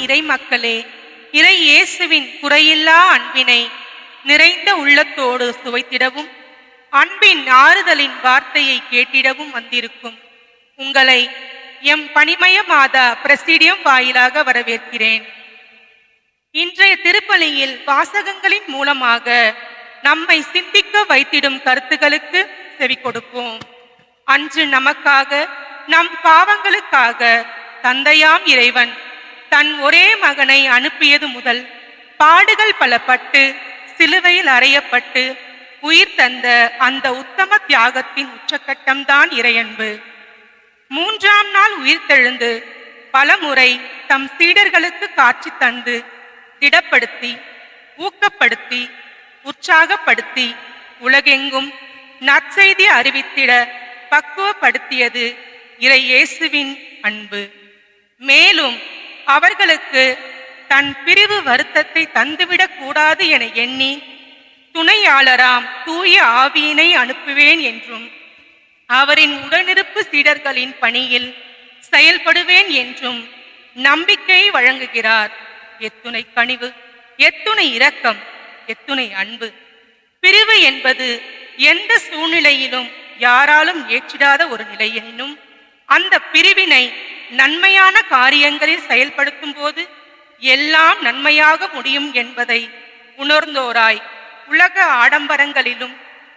இறை மக்களே, இறை இயேசுவின் குறையில்லா அன்பினை நிறைந்த உள்ளத்தோடு சுவைத்திடவும் அன்பின் ஆறுதலின் வார்த்தையை கேட்டிடவும் வந்திருக்கும் உங்களை எம் பணிமய மாதா பிரசிடியம் வாயிலாக வரவேற்கிறேன். இன்றைய திருப்பலியில் வாசகங்களின் மூலமாக நம்மை சிந்திக்க வைத்திடும் கருத்துகளுக்கு செவி கொடுப்போம். அன்று நமக்காக, நம் பாவங்களுக்காக தந்தையாம் இறைவன் தன் ஒரே மகனை அனுப்பியது முதல் பாடுகள் பல பட்டு சிலுவையில் அறையப்பட்டு உயிர் தந்த அந்த உத்தம தியாகத்தின் உச்சக்கட்டம்தான் இறையன்பு. 3ஆம் நாள் உயிர்த்தெழுந்து பலமுறை தம் சீடர்களுக்கு காட்சி தந்து திடப்படுத்தி ஊக்கப்படுத்தி உற்சாகப்படுத்தி உலகெங்கும் நற்செய்தி அறிவித்திட பக்குவப்படுத்தியது இறை இயேசுவின் அன்பு. மேலும் அவர்களுக்கு தன் பிரிவு வருத்தத்தை தந்துவிடக் கூடாது என எண்ணி துணையாளராம் தூய ஆவியினை அனுப்புவேன் என்றும் அவரின் உடனிருப்பு சீடர்களின் பணியில் செயல்படுவேன் என்றும் நம்பிக்கை வழங்குகிறார். எத்துணை கனிவு, எத்துணை இரக்கம், எத்துணை அன்பு! பிரிவு என்பது எந்த சூழ்நிலையிலும் யாராலும் ஏற்றிடாத ஒரு நிலை எனினும் அந்த பிரிவினை நன்மையான காரியங்களில் செயல்படுத்தும் போது எல்லாம் நன்மையாக முடியும் என்பதை உணர்ந்தோராய் உலக ஆடம்பரங்களிலும்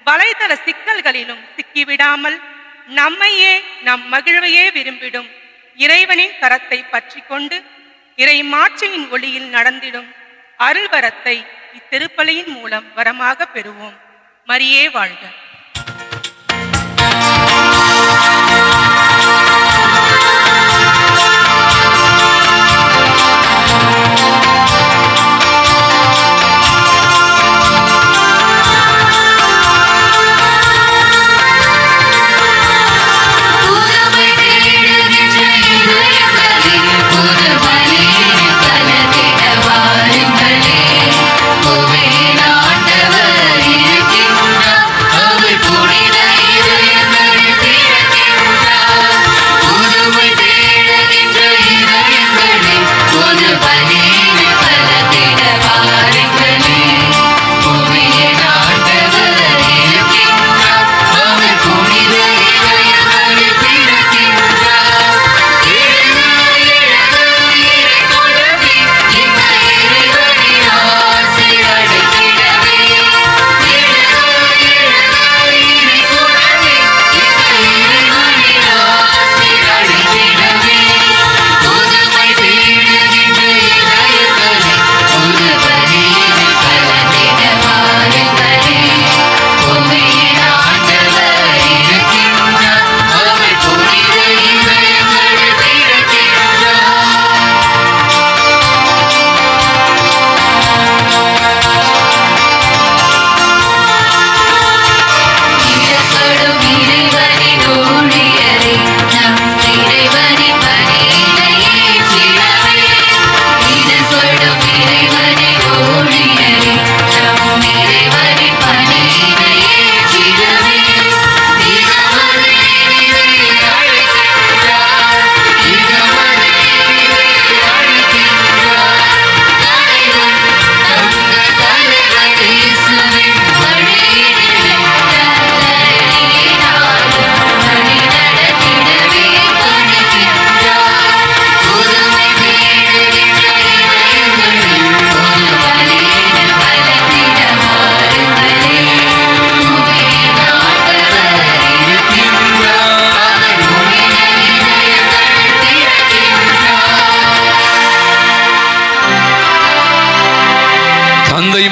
வலைதள சிக்கல்களிலும் சிக்கிவிடாமல் நம்மையே நம் மகிழ்வையே விரும்பிடும் இறைவனின் கரத்தை பற்றி கொண்டு இறை மாட்சியின் ஒளியில் நடந்திடும் அருள்வரத்தை இத்திருப்பலியின் மூலம் வரமாக பெறுவோம். மரியே வாழ்க!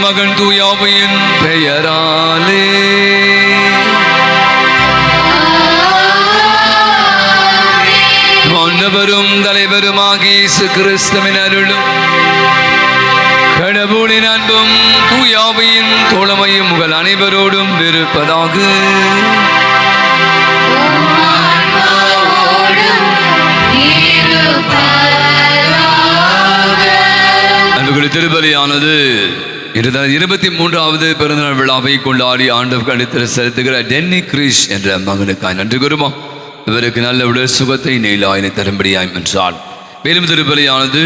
மகன் தூயாவின் பெயராலே ஆண்டவரும் தலைவருமாகிய இயேசு கிறிஸ்துவின் அருளும் கடவுளின் அன்பும் தூயாவின் தோழமையும் உங்கள் அனைவரோடும் இருப்பதாக. அன்புக்குரிய திருப்பலியானது 23வது பிறந்தநாள் விழாவை கொண்டாடி ஆண்டவர் அளித்து செலுத்துகிற டென்னி கிரீஷ் என்ற மகனுக்காய் நன்றி கூறுவோம். இவருக்கு நல்ல உடல் சுகத்தை நீலாயினை தரும்படியாய் என்றால். மேலும் திருப்பலியானது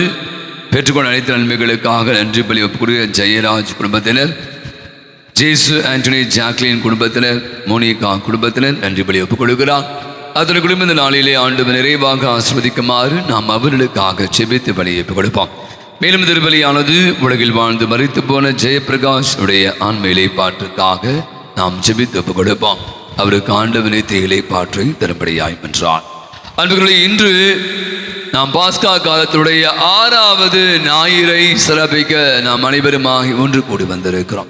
பெற்றுக்கொண்ட அனைத்து நன்மைகளுக்காக நன்றி பலி ஒப்புக்கூடிய ஜெயராஜ் குடும்பத்தினர், ஜேசு ஆண்டனி ஜாக்லின் குடும்பத்தினர், மோனிகா குடும்பத்தினர் நன்றி பலி ஒப்புக் கொடுக்கிறார். அதன் குடும்ப இந்த நாளிலே ஆண்டவர் நிறைவாக ஆஸ்வதிக்குமாறு நாம் அவர்களுக்காக செபித்து பலியை கொடுப்போம். மேலும் திருப்பலியானது உலகில் வாழ்ந்து மறித்து போன ஜெயபிரகாஷ் உடைய ஆண்மையிலே பாற்றுக்காக நாம் செபித்து ஒப்புக் கொடுப்போம். அவருக்கு ஆண்டவனை தேயிலை பாற்றை தரும்படியாய் என்றார். அன்பர்களே, இன்று நாம் பாஸ்கா காலத்துடைய 6வது ஞாயிறை சிறப்பிக்க நாம் அனைவருமாகி ஒன்று கூடி வந்திருக்கிறோம்.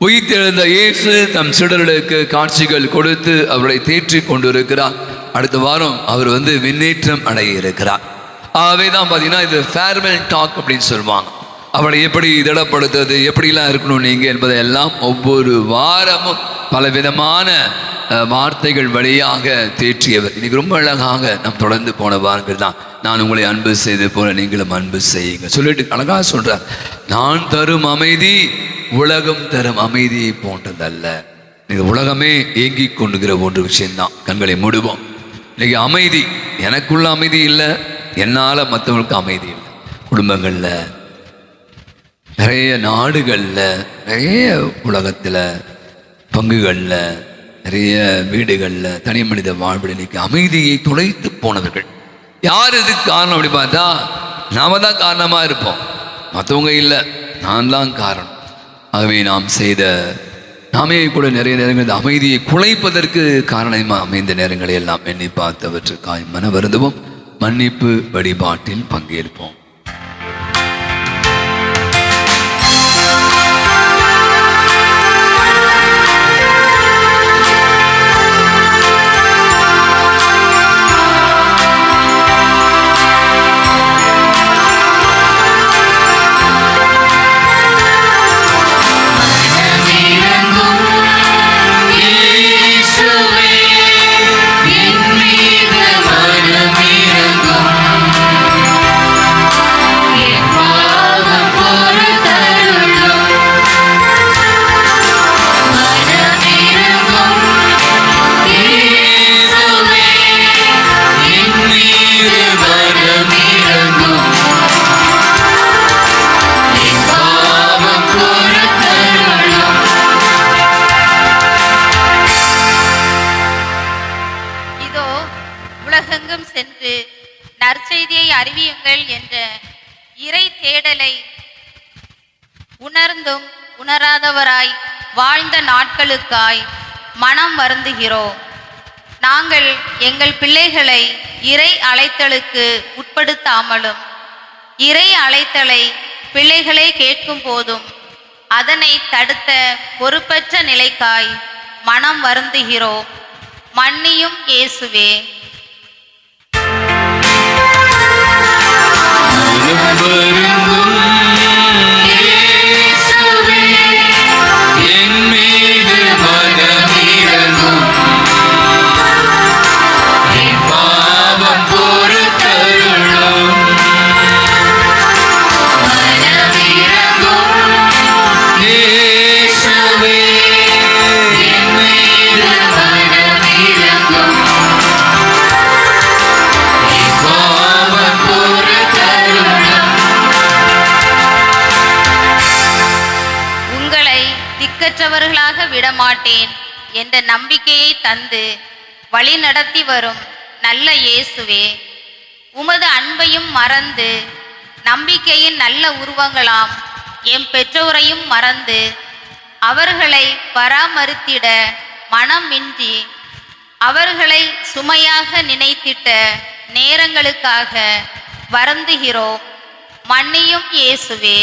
உயிர்த்தெழுந்த இயேசு தம் சீடர்களுக்கு காட்சிகள் கொடுத்து அவர்களை தேற்றி கொண்டிருக்கிறார். அடுத்த வாரம் அவர் விண்ணேற்றம் அடைய இருக்கிறார். ஆகவே தான் பார்த்தீங்கன்னா இது ஃபேர்வெல் டாக் அப்படின்னு சொல்லுவாங்க. அவளை எப்படி திடப்படுத்துறது, எப்படிலாம் இருக்கணும் நீங்கள் என்பதை எல்லாம் ஒவ்வொரு வாரமும் பலவிதமான வார்த்தைகள் வழியாக தேற்றியவர். இன்னைக்கு ரொம்ப அழகாக நாம் தொடர்ந்து போன வாரங்கள் தான் நான் உங்களை அன்பு செய்து போல நீங்களும் அன்பு செய்யுங்க சொல்லிட்டு அழகாக சொல்றார். நான் தரும் அமைதி உலகம் தரும் அமைதியை போன்றதல்ல. இது உலகமே ஏங்கி கொண்டுகிற ஒன்று விஷயம்தான். கண்களை மூடுவோம். இன்னைக்கு அமைதி, எனக்குள்ள அமைதி இல்லை, என்னால் மற்றவங்களுக்கு அமைதி இல்லை. குடும்பங்களில், நிறைய நாடுகளில், நிறைய உலகத்தில், பங்குகளில், நிறைய வீடுகளில், தனி மனித வாழ்வில் இன்னைக்கு அமைதியை துளைத்து போனவர்கள். யார் இதுக்கு காரணம் அப்படி பார்த்தா நாம தான் காரணமாக இருப்போம், மற்றவங்க இல்லை, நான் தான் காரணம். ஆகவே நாம் செய்த நாமே கூட நிறைய நேரங்கள் இந்த அமைதியை குலைப்பதற்கு காரணமாக அமைந்த நேரங்களை எல்லாம் எண்ணி பார்த்தவற்றுக்காய் மன வருந்துவோம். மன்னிப்பு வழிபாட்டில் பங்கேற்போம். நற்செய்தியை அறிவியுங்கள் என்ற இறை தேடலை உணர்ந்தும் உணராதவராய் வாழ்ந்த நாட்களுக்காய் மனம் வருந்துகிறோம். நாங்கள் எங்கள் பிள்ளைகளை இறை அழைத்தலுக்கு உட்படுத்தாமலும் இறை அழைத்தலை பிள்ளைகளை கேட்கும் போதும் அதனை தடுத்த பொறுப்பற்ற நிலைக்காய் மனம் வருந்துகிறோம். மன்னியும் இயேசுவே. திக்கற்றவர்களாக விடமாட்டேன் என்ற நம்பிக்கையை தந்து வழி நடத்தி வரும் நல்ல இயேசுவே, உமது அன்பையும் மறந்து நம்பிக்கையின் நல்ல உருவங்களாம் எம் பெற்றோரையும் மறந்து அவர்களை பராமரித்திட மனமின்றி அவர்களை சுமையாக நினைத்திட்ட நேரங்களுக்காக வருந்துகிறோம். மன்னியும் இயேசுவே.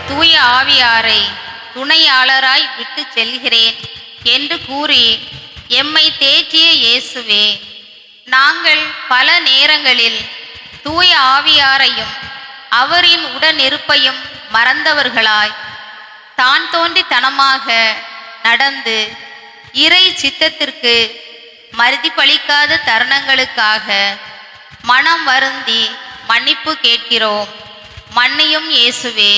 தூய ஆவியாரை துணையாளராய் விட்டு செல்கிறேன். என்று கூறி எம்மை தேற்றிய இயேசுவே, நாங்கள் பல நேரங்களில் தூய ஆவியாரையும் அவரின் உடனிருப்பையும் மறந்தவர்களாய் தான் தோன்றித்தனமாக நடந்து இறை சித்தத்திற்கு மதிப்பளிக்காத தருணங்களுக்காக மனம் வருந்தி மன்னிப்பு கேட்கிறோம். மன்னியும் இயேசுவே.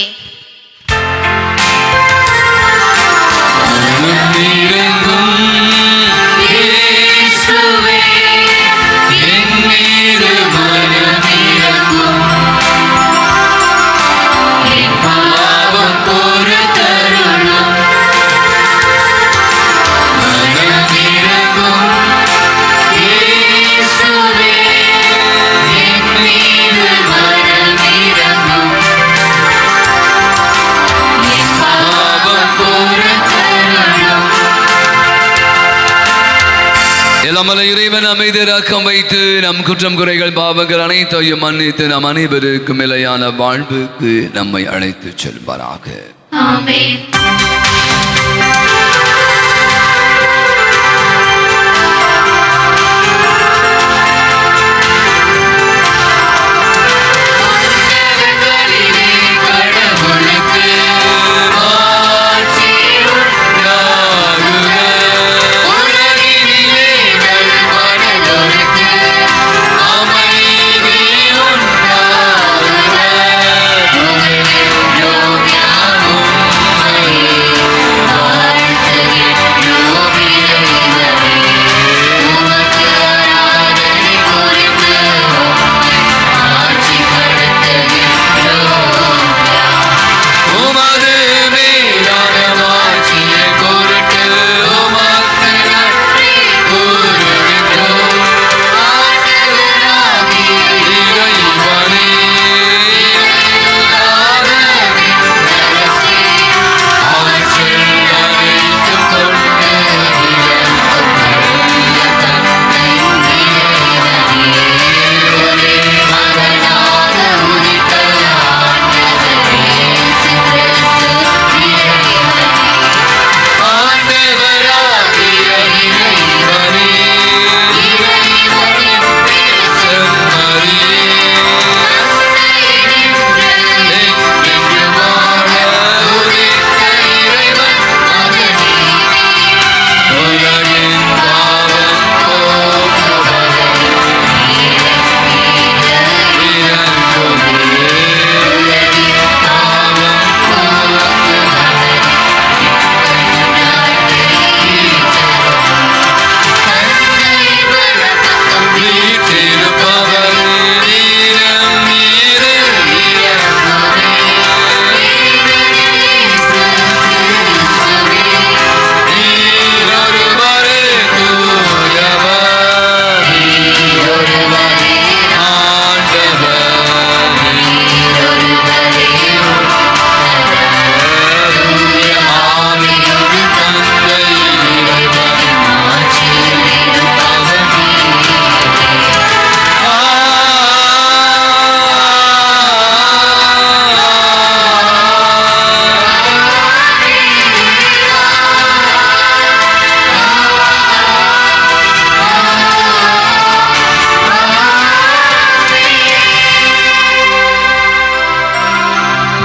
எல்லாமல்ல இறைவன் அமைதியாக்கம் வைத்து நம் குற்றம் குறைகள் பாவங்கள் அனைத்தையும் மன்னித்து நம் அனைவருக்கும் நிலையான வாழ்வுக்கு நம்மை அழைத்து செல்வாராக. ஆமென்.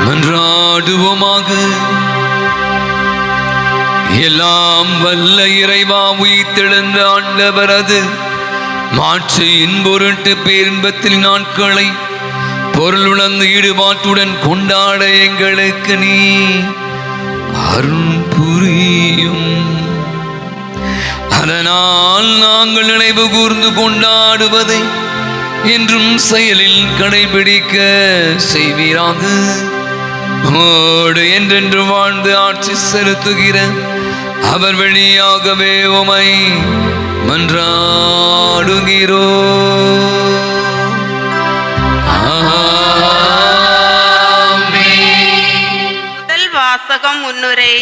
மன்றாடுவோமாக. எல்லாம் வல்ல இறைவா, உயிர்த்தெழுந்த ஆண்டவரது மாட்சியின் பொருட்டு பேரின்பத்தில் நாட்களை பொருளுணர்ந்து ஈடுபாட்டுடன் கொண்டாட எங்களுக்கு நீ அருள் புரியும். அதனால் நாங்கள் நினைவு கூர்ந்து கொண்டாடுவதை என்றும் செயலில் கடைபிடிக்க செய்வீராக. ஓடு என்றென்று வாழ்ந்து ஆட்சி செலுத்துகிற அவர் வழியாகவே உமை மன்றாடுகிறோ. முதல் வாசகம் முன்னுரை.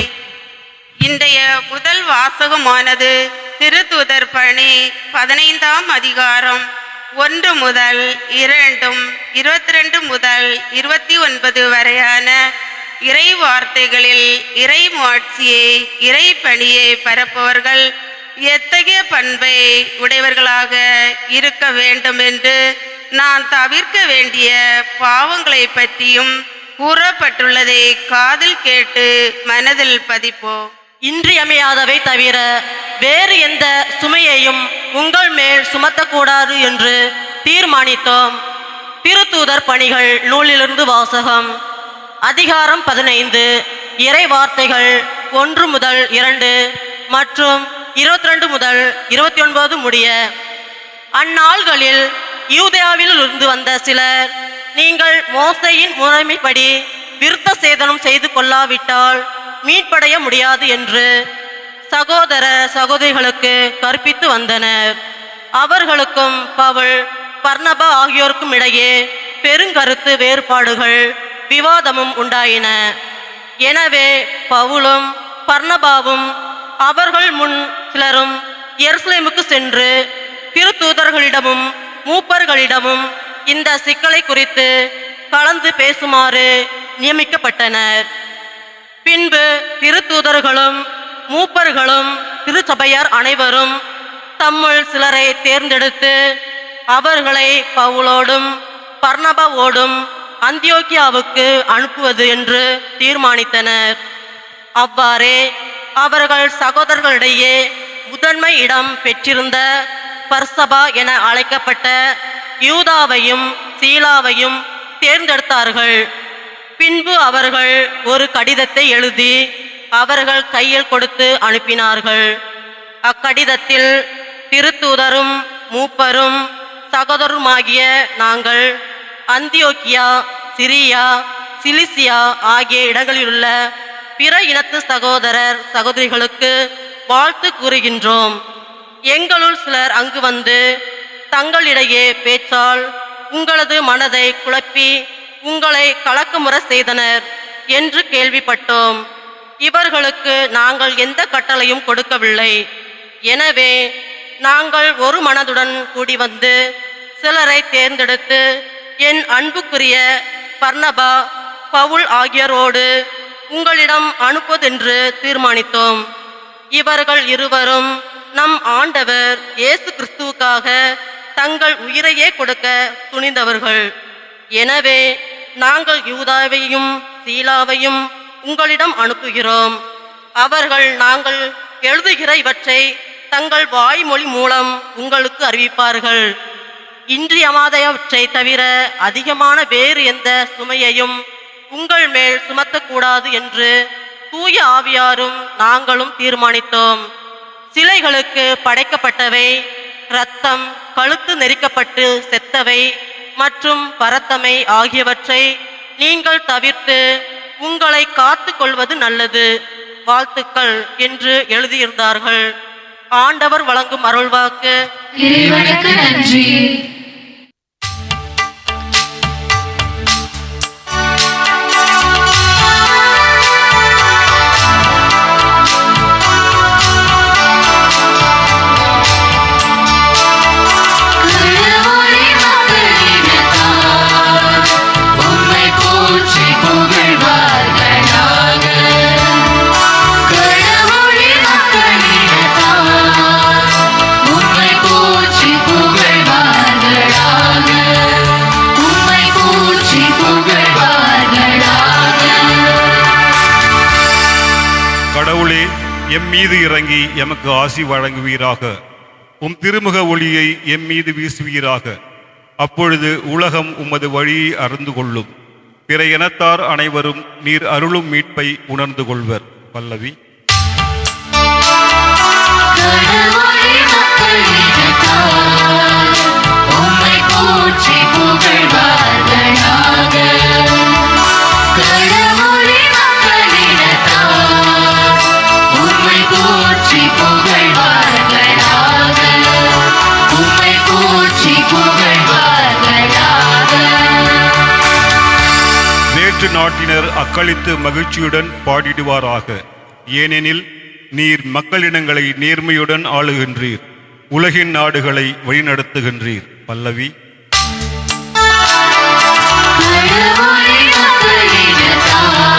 இன்றைய முதல் வாசகமானது திருத்தூதர் பணி 15ஆம் அதிகாரம் 1 முதல் 2, 22 முதல் 29 வரையான இறை வார்த்தைகளில் இறை மாட்சியை இறை பணியை பரப்பவர்கள் எத்தகைய பண்பை உடையவர்களாக இருக்க வேண்டும் என்று நான் தவிர்க்க வேண்டிய பாவங்களை பற்றியும் கூறப்பட்டுள்ளதை காதில் கேட்டு மனதில் பதிப்போம். இன்றியமையாதவை தவிர வேறு எந்த சுமையையும் உங்கள் மேல் சுமத்தக்கூடாது என்று தீர்மானித்தோம். திருத்தூதர் பணிகள் நூலிலிருந்து வாசகம். அதிகாரம் 15. இறை வார்த்தைகள் 1 முதல் 2 மற்றும் 22 முதல் 29 முடிய. அந்நாள்களில் யூதேயாவில் இருந்து வந்த சிலர், நீங்கள் மோசேயின் முறைமைப்படி விருத்த சேதனம் செய்து கொள்ளாவிட்டால் மீட்படைய முடியாது என்று சகோதர சகோதரிகளுக்கு கற்பித்து வந்தனர். அவர்களுக்கும் பவுல், பர்னபா ஆகியோருக்கும் இடையே பெருங்கருத்து வேறுபாடுகள் விவாதமும் உண்டாயின. எனவே பவுலும் பர்னபாவும் அவர்கள் முன் சிலரும் எருசலேமுக்கு சென்று திருத்தூதர்களிடமும் மூப்பர்களிடமும் இந்த சிக்கலை குறித்து கலந்து பேசுமாறு நியமிக்கப்பட்டனர். பின்பு திருத்தூதர்களும் மூப்பர்களும் திருச்சபையார் அனைவரும் தம்முள் சிலரை தேர்ந்தெடுத்து அவர்களை பவுலோடும் பர்னபாவோடும் அந்தியோக்கியாவுக்கு அனுப்புவது என்று தீர்மானித்தனர். அவ்வாறே அவர்கள் சகோதரர்களிடையே முதன்மை இடம் பெற்றிருந்த பர்சபா என அழைக்கப்பட்ட யூதாவையும் சீலாவையும் தேர்ந்தெடுத்தார்கள். பின்பு அவர்கள் ஒரு கடிதத்தை எழுதி அவர்கள் கையில் கொடுத்து அனுப்பினார்கள். அக்கடிதத்தில் திருத்தூதரும் மூப்பரும் சகோதரருமாகிய நாங்கள் அந்தியோக்கியா, சிரியா, சிலிசியா ஆகிய இடங்களிலுள்ள பிற இனத்து சகோதரர் சகோதரிகளுக்கு வாழ்த்து கூறுகின்றோம். எங்களுள் சிலர் அங்கு வந்து தங்களிடையே பேச்சால் உங்களது மனதை குழப்பி உங்களை கலக்கமுற செய்தனர் என்று கேள்விப்பட்டோம். இவர்களுக்கு நாங்கள் எந்த கட்டளையும் கொடுக்கவில்லை. எனவே நாங்கள் ஒரு மனதுடன் கூடி வந்து சிலரை தேர்ந்தெடுத்து என் அன்புக்குரிய பர்னபா, பவுல் ஆகியோரோடு உங்களிடம் அனுப்புவதென்று தீர்மானித்தோம். இவர்கள் இருவரும் நம் ஆண்டவர் இயேசு கிறிஸ்துவுக்காக தங்கள் உயிரையே கொடுக்க துணிந்தவர்கள். எனவே நாங்கள் யூதாவையும் சீலாவையும் உங்களிடம் அனுப்புகிறோம். அவர்கள் நாங்கள் எழுதுகிற இவற்றை தங்கள் வாய்மொழி மூலம் உங்களுக்கு அறிவிப்பார்கள். இன்றியமாதவற்றை தவிர அதிகமான வேறு எந்த சுமையையும் உங்கள் மேல் சுமத்தக்கூடாது என்று தூய ஆவியாரும் நாங்களும் தீர்மானித்தோம். சிலைகளுக்கு படைக்கப்பட்டவை, இரத்தம், கழுத்து நெரிக்கப்பட்டு செத்தவை மற்றும் பரத்தமை ஆகியவற்றை நீங்கள் தவிர்த்து உங்களை காத்து கொள்வது நல்லது. வாழ்த்துக்கள் என்று எழுதியிருந்தார்கள். ஆண்டவர் வழங்கும் அருள்வாக்கு. இறைவனுக்கு நன்றி. கடவுளே, எம் மீது இறங்கி எமக்கு ஆசி வழங்குவீராக. உம் திருமுக ஒளியை எம் மீது வீசுவீராக. அப்பொழுது உலகம் உமது வழியை அறிந்து கொள்ளும். பிற இனத்தார் அனைவரும் நீர் அருளும் மீட்பை உணர்ந்து கொள்வர். பல்லவி. வேற்று நாட்டினர் அக்களித்து மகிழ்ச்சியுடன் பாடிடுவாராக. ஏனெனில் நீர் மக்களினங்களை நேர்மையுடன் ஆளுகின்றீர், உலகின் நாடுகளை வழிநடத்துகின்றீர். பல்லவி. கடவுளே மக்களினத்தார்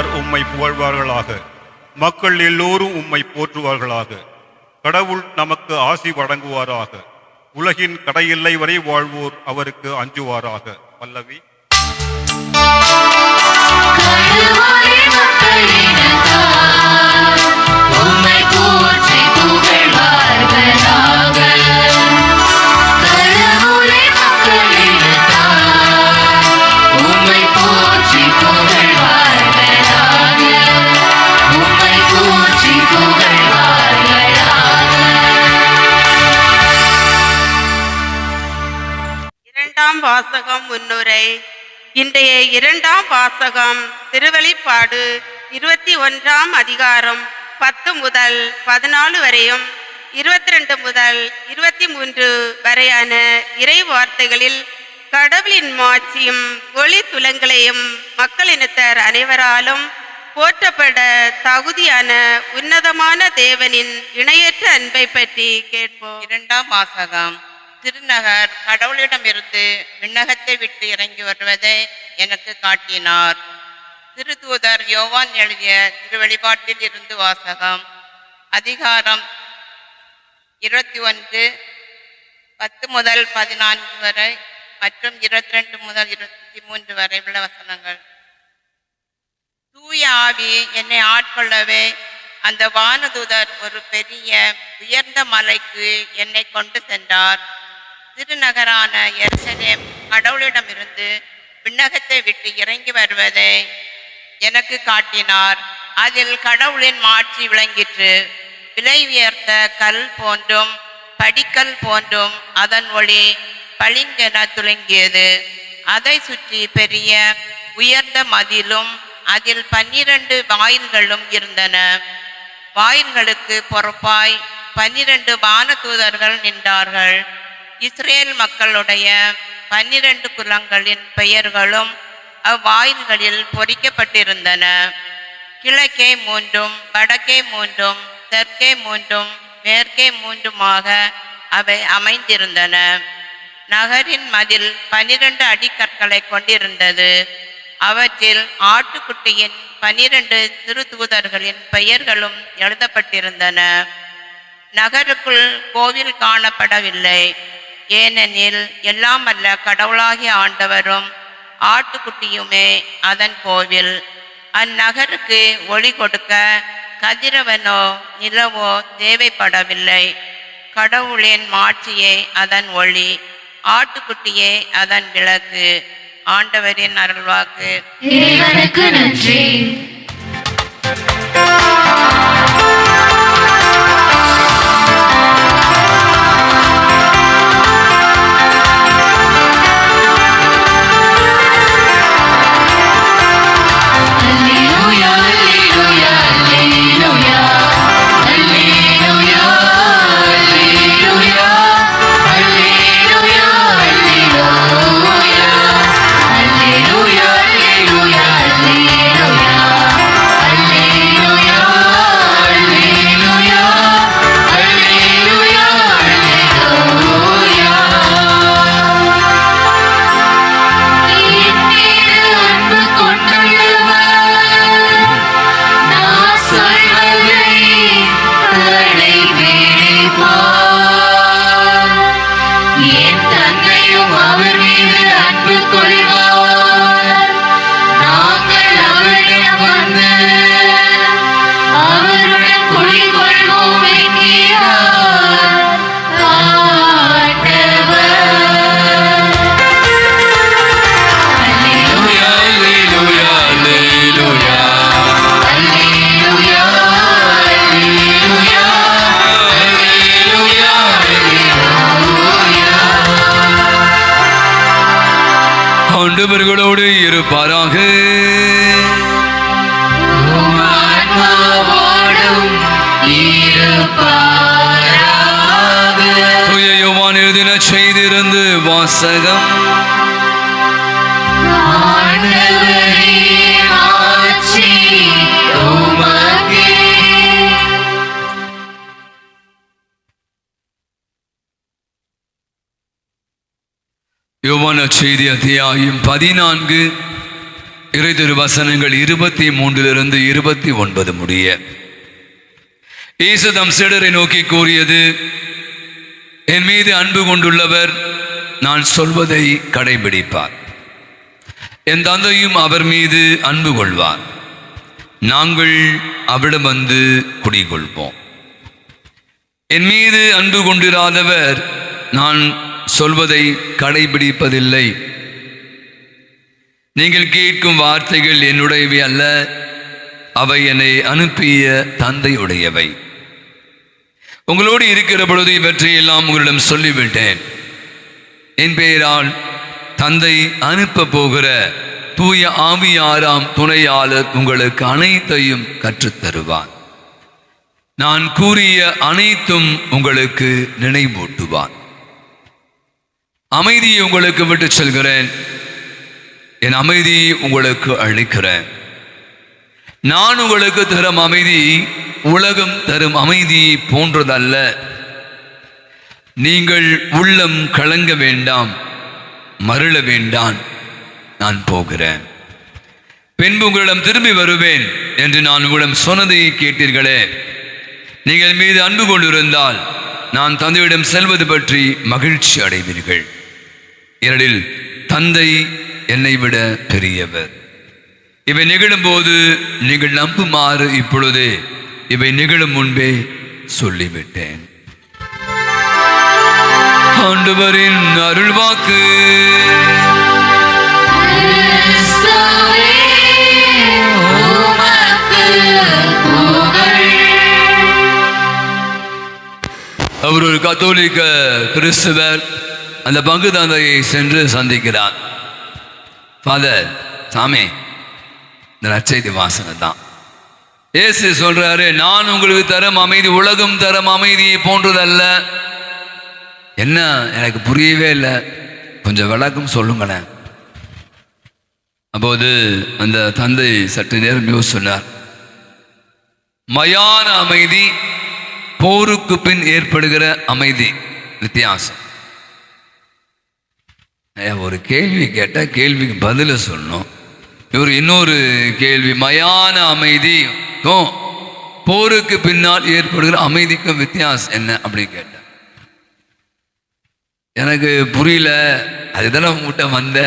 வானத்தார் உம்மை புகழ்வார்களாக. மக்கள் எல்லோரும் உம்மை போற்றுவார்களாக. கடவுள் நமக்கு ஆசி வழங்குவாராக. உலகின் கடையெல்லை வரை வாழ்வோர் அவருக்கு அஞ்சுவாராக. பல்லவி. கடவுளே மக்களினத்தார் உம்மை போற்றி புகழ்வார்களாக. கடவுளே மக்களினத்தார் உம்மை போற்றி புகழ்வார்களாக. உம்மை போற்றி புகழ்வார்களாக. இரண்டாம் வாசகம் முன்னுரை. இன்றைய இரண்டாம் வாசகம் திருவெளிப்பாடு 21ஆம் அதிகாரம் 10 முதல் 14 வரையும் 22 முதல் 23 வரையான இறை வார்த்தைகளில் கடவுளின் மாட்சியும் ஒளி துலங்களையும் மக்களினத்தர் அனைவராலும் போற்றப்பட தகுதியான உன்னதமான தேவனின் இணையற்ற அன்பை பற்றி கேட்போம். இரண்டாம் வாசகம். திருநகர் கடவுளிடமிருந்து விண்ணகத்தை விட்டு இறங்கி வருவதை எனக்கு காட்டினார். திருத்தூதர் யோவான் எழுதிய திருவெளிப்பாட்டில் இருந்து வாசகம். அதிகாரம் 21 10 முதல் 14 வரை மற்றும் 22 முதல் 23 வரை உள்ள வசனங்கள். தூய ஆவி என்னை ஆட்கொள்ளவே அந்த வானதூதர் ஒரு பெரிய உயர்ந்த மலைக்கு என்னை கொண்டு சென்றார். திருநகரான எருசலேம் கடவுளிடமிருந்து விண்ணகத்தை விட்டு இறங்கி வருவதை எனக்கு காட்டினார். அதில் கடவுளின் மாட்சி விளங்கிற்று. விலை உயர்ந்த கல் போன்றும் படிக்கல் போன்றும் அதன் ஒளி பளிங்கென துலங்கியது. அதை சுற்றி பெரிய உயர்ந்த மதிலும் அதில் 12 வாயில்களும் இருந்தன. வாயில்களுக்கு பொறுப்பாய் 12 வானதூதர்கள் நின்றார்கள். இஸ்ரேல் மக்களுடைய 12 குலங்களின் பெயர்களும் அவ்வாயில்களில் பொறிக்கப்பட்டிருந்தன. கிழக்கே 3, வடக்கே 3, தெற்கே 3, மேற்கே 3மாக அவை அமைந்திருந்தன. நகரின் மதில் 12 அடிக்கற்களை கொண்டிருந்தது. அவற்றில் ஆட்டுக்குட்டியின் 12 திருத்தூதர்களின் பெயர்களும் எழுதப்பட்டிருந்தன. நகருக்குள் கோவில் காணப்படவில்லை. ஏனெனில் எல்லாம் அல்ல கடவுளாகிய ஆண்டவரும் ஆட்டுக்குட்டியுமே அதன் கோவில். அந்நகருக்கு ஒளி கொடுக்க கதிரவனோ நிலவோ தேவைப்படவில்லை. கடவுளின் மாட்சியே அதன் ஒளி, ஆட்டுக்குட்டியே அதன் விளக்கு. ஆண்டவரின் அருள்வாக்கு. இறைவனுக்கு நன்றி. ஆண்டவர்களோடு இருப்பாராக. தூய யோவான் எழுதின செய்திருந்து வாசகம். யோவான் செய்தி அத்தியாயம் 14 இறைதிரு வசனங்கள் 23 29 முடிய. இயேசு தம் சீடரை நோக்கி கூறியது, என் மீது அன்பு கொண்டுள்ளவர் நான் சொல்வதை கடைபிடிப்பார். என் தந்தையும் அவர் மீது அன்பு கொள்வார். நாங்கள் அவரிடம் வந்து குடிகொள்வோம். என் மீது அன்பு கொண்டிராதவர் நான் சொல்வதை கடைபிடிப்பதில்லை. நீங்கள் கேட்கும் வார்த்தைகள் என்னுடையவை அல்ல, அவை என்னை அனுப்பிய தந்தையுடையவை. உங்களோடு இருக்கிற பொழுது இவற்றையெல்லாம் உங்களிடம் சொல்லிவிட்டேன். என் பெயரால் தந்தை அனுப்ப போகிற தூய ஆவியாராம் துணையாளர் உங்களுக்கு அனைத்தையும் கற்றுத்தருவார். நான் கூறிய அனைத்தும் உங்களுக்கு நினைவூட்டுவார். அமைதியை உங்களுக்கு விட்டு செல்கிறேன், என் அமைதியை உங்களுக்கு அளிக்கிறேன். நான் உங்களுக்கு தரும் அமைதி உலகம் தரும் அமைதியை போன்றதல்ல. நீங்கள் உள்ளம் கலங்க வேண்டாம், மருள வேண்டாம். நான் போகிறேன், பின்பு உங்களிடம் திரும்பி வருவேன் என்று நான் உங்களிடம் சொன்னதை கேட்டீர்களே. நீங்கள் மீது அன்பு கொண்டிருந்தால் நான் தந்தையிடம் செல்வது பற்றி மகிழ்ச்சி அடைவீர்கள். ஏனெனில் தந்தை என்னை விட பெரியவர். இவை நிகழும் போது நீங்கள் நம்புமாறு இப்பொழுதே இவை நிகழும் முன்பே சொல்லிவிட்டேன். ஆண்டவரின் அருள்வாக்கு. கிறிஸ்துவே, உமக்கு புகழ். அவர் ஒரு கத்தோலிக்க கிறிஸ்துவர். அந்த பங்கு தந்தையை சென்று சந்திக்கிறார். ஃபாதர், சாமி, இந்த நற்செய்தி வாசகம் தான். இயேசு சொல்றாரு, நான் உங்களுக்கு தரும் அமைதி உலகம் தரும் அமைதியை போன்றதல்ல. என்ன, எனக்கு புரியவே இல்லை, கொஞ்சம் விளக்கம் சொல்லுங்களேன். அப்போது அந்த தந்தை சற்று நேரம் யோசிச்சார். மயான அமைதி போருக்கு பின் ஏற்படுகிற அமைதி வித்தியாசம். ஒரு கேள்வி கேட்ட கேள்விக்கு பதில சொல்லணும். இவர் இன்னொரு கேள்வி, மயான அமைதிக்கும் போருக்கு பின்னால் ஏற்படுகிற அமைதிக்கும் வித்தியாசம் என்ன அப்படி கேட்ட. எனக்கு புரியல, அதுதானே உங்ககிட்ட வந்த,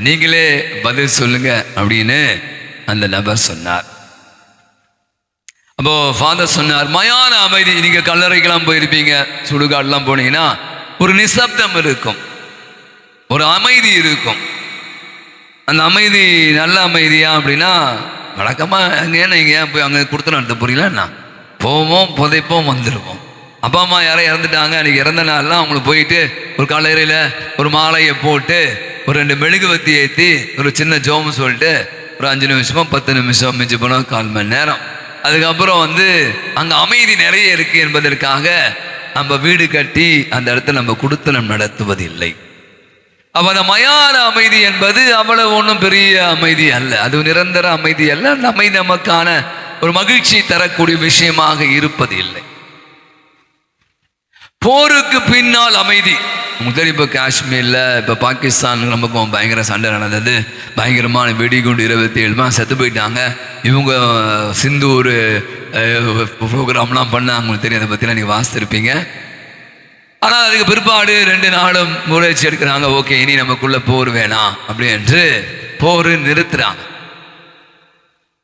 நீங்களே பதில் சொல்லுங்க அப்படின்னு அந்த நபர் சொன்னார். அப்போ ஃபாதர் சொன்னார், மயான அமைதி, நீங்க கல்லறைக்கெல்லாம் போயிருப்பீங்க, சுடுகாடெல்லாம் போனீங்கன்னா ஒரு நிசப்தம் இருக்கும், ஒரு அமைதி இருக்கும். அந்த அமைதி நல்ல அமைதியா அப்படின்னா வழக்கமா அங்கே நீங்க ஏன் போய் அங்கே கொடுத்து நடத்த புரியலன்னா போவோம், புதைப்போம், வந்துடுவோம். அப்பா அம்மா யாரும் இறந்துட்டாங்க, அன்றைக்கி இறந்த நாள்லாம் அவங்களுக்கு போயிட்டு ஒரு கல்லறையில் ஒரு மாலையை போட்டு ஒரு 2 மெழுகுவத்தி ஏற்றி ஒரு சின்ன ஜோம் சொல்லிட்டு ஒரு 5 நிமிஷமோ 10 நிமிஷம் மிஞ்சி போனோம் 1/4 மணி நேரம். அதுக்கப்புறம் அங்கே அமைதி நிறைய இருக்குது என்பதற்காக நம்ம வீடு கட்டி அந்த இடத்துல நம்ம குடுத்தனம் நடத்துவதில்லை. அப்போ அந்த மயான அமைதி என்பது அவ்வளவு ஒன்றும் பெரிய அமைதி அல்ல, அது நிரந்தர அமைதி அல்ல. அந்த அமைதி நமக்கான ஒரு மகிழ்ச்சி தரக்கூடிய விஷயமாக இருப்பது இல்லை. போருக்கு பின்னால் அமைதி. முதல் இப்போ காஷ்மீரில், இப்போ பாகிஸ்தான் நமக்கும் பயங்கர சண்டை நடந்தது, பயங்கரமான வெடிகுண்டு 27 செத்து போயிட்டாங்க. இவங்க சிந்தூர் ப்ரோக்ராம்லாம் பண்ணாங்க, உங்களுக்கு தெரியும், அதை பற்றிலாம் நீங்கள் வாசித்திருப்பீங்க. ஆனால் அதுக்கு பிற்பாடு 2 நாளும் முயற்சி எடுக்கிறாங்க, ஓகே இனி நமக்குள்ள போர் வேணாம் அப்படி என்று போர் நிறுத்துறாங்க.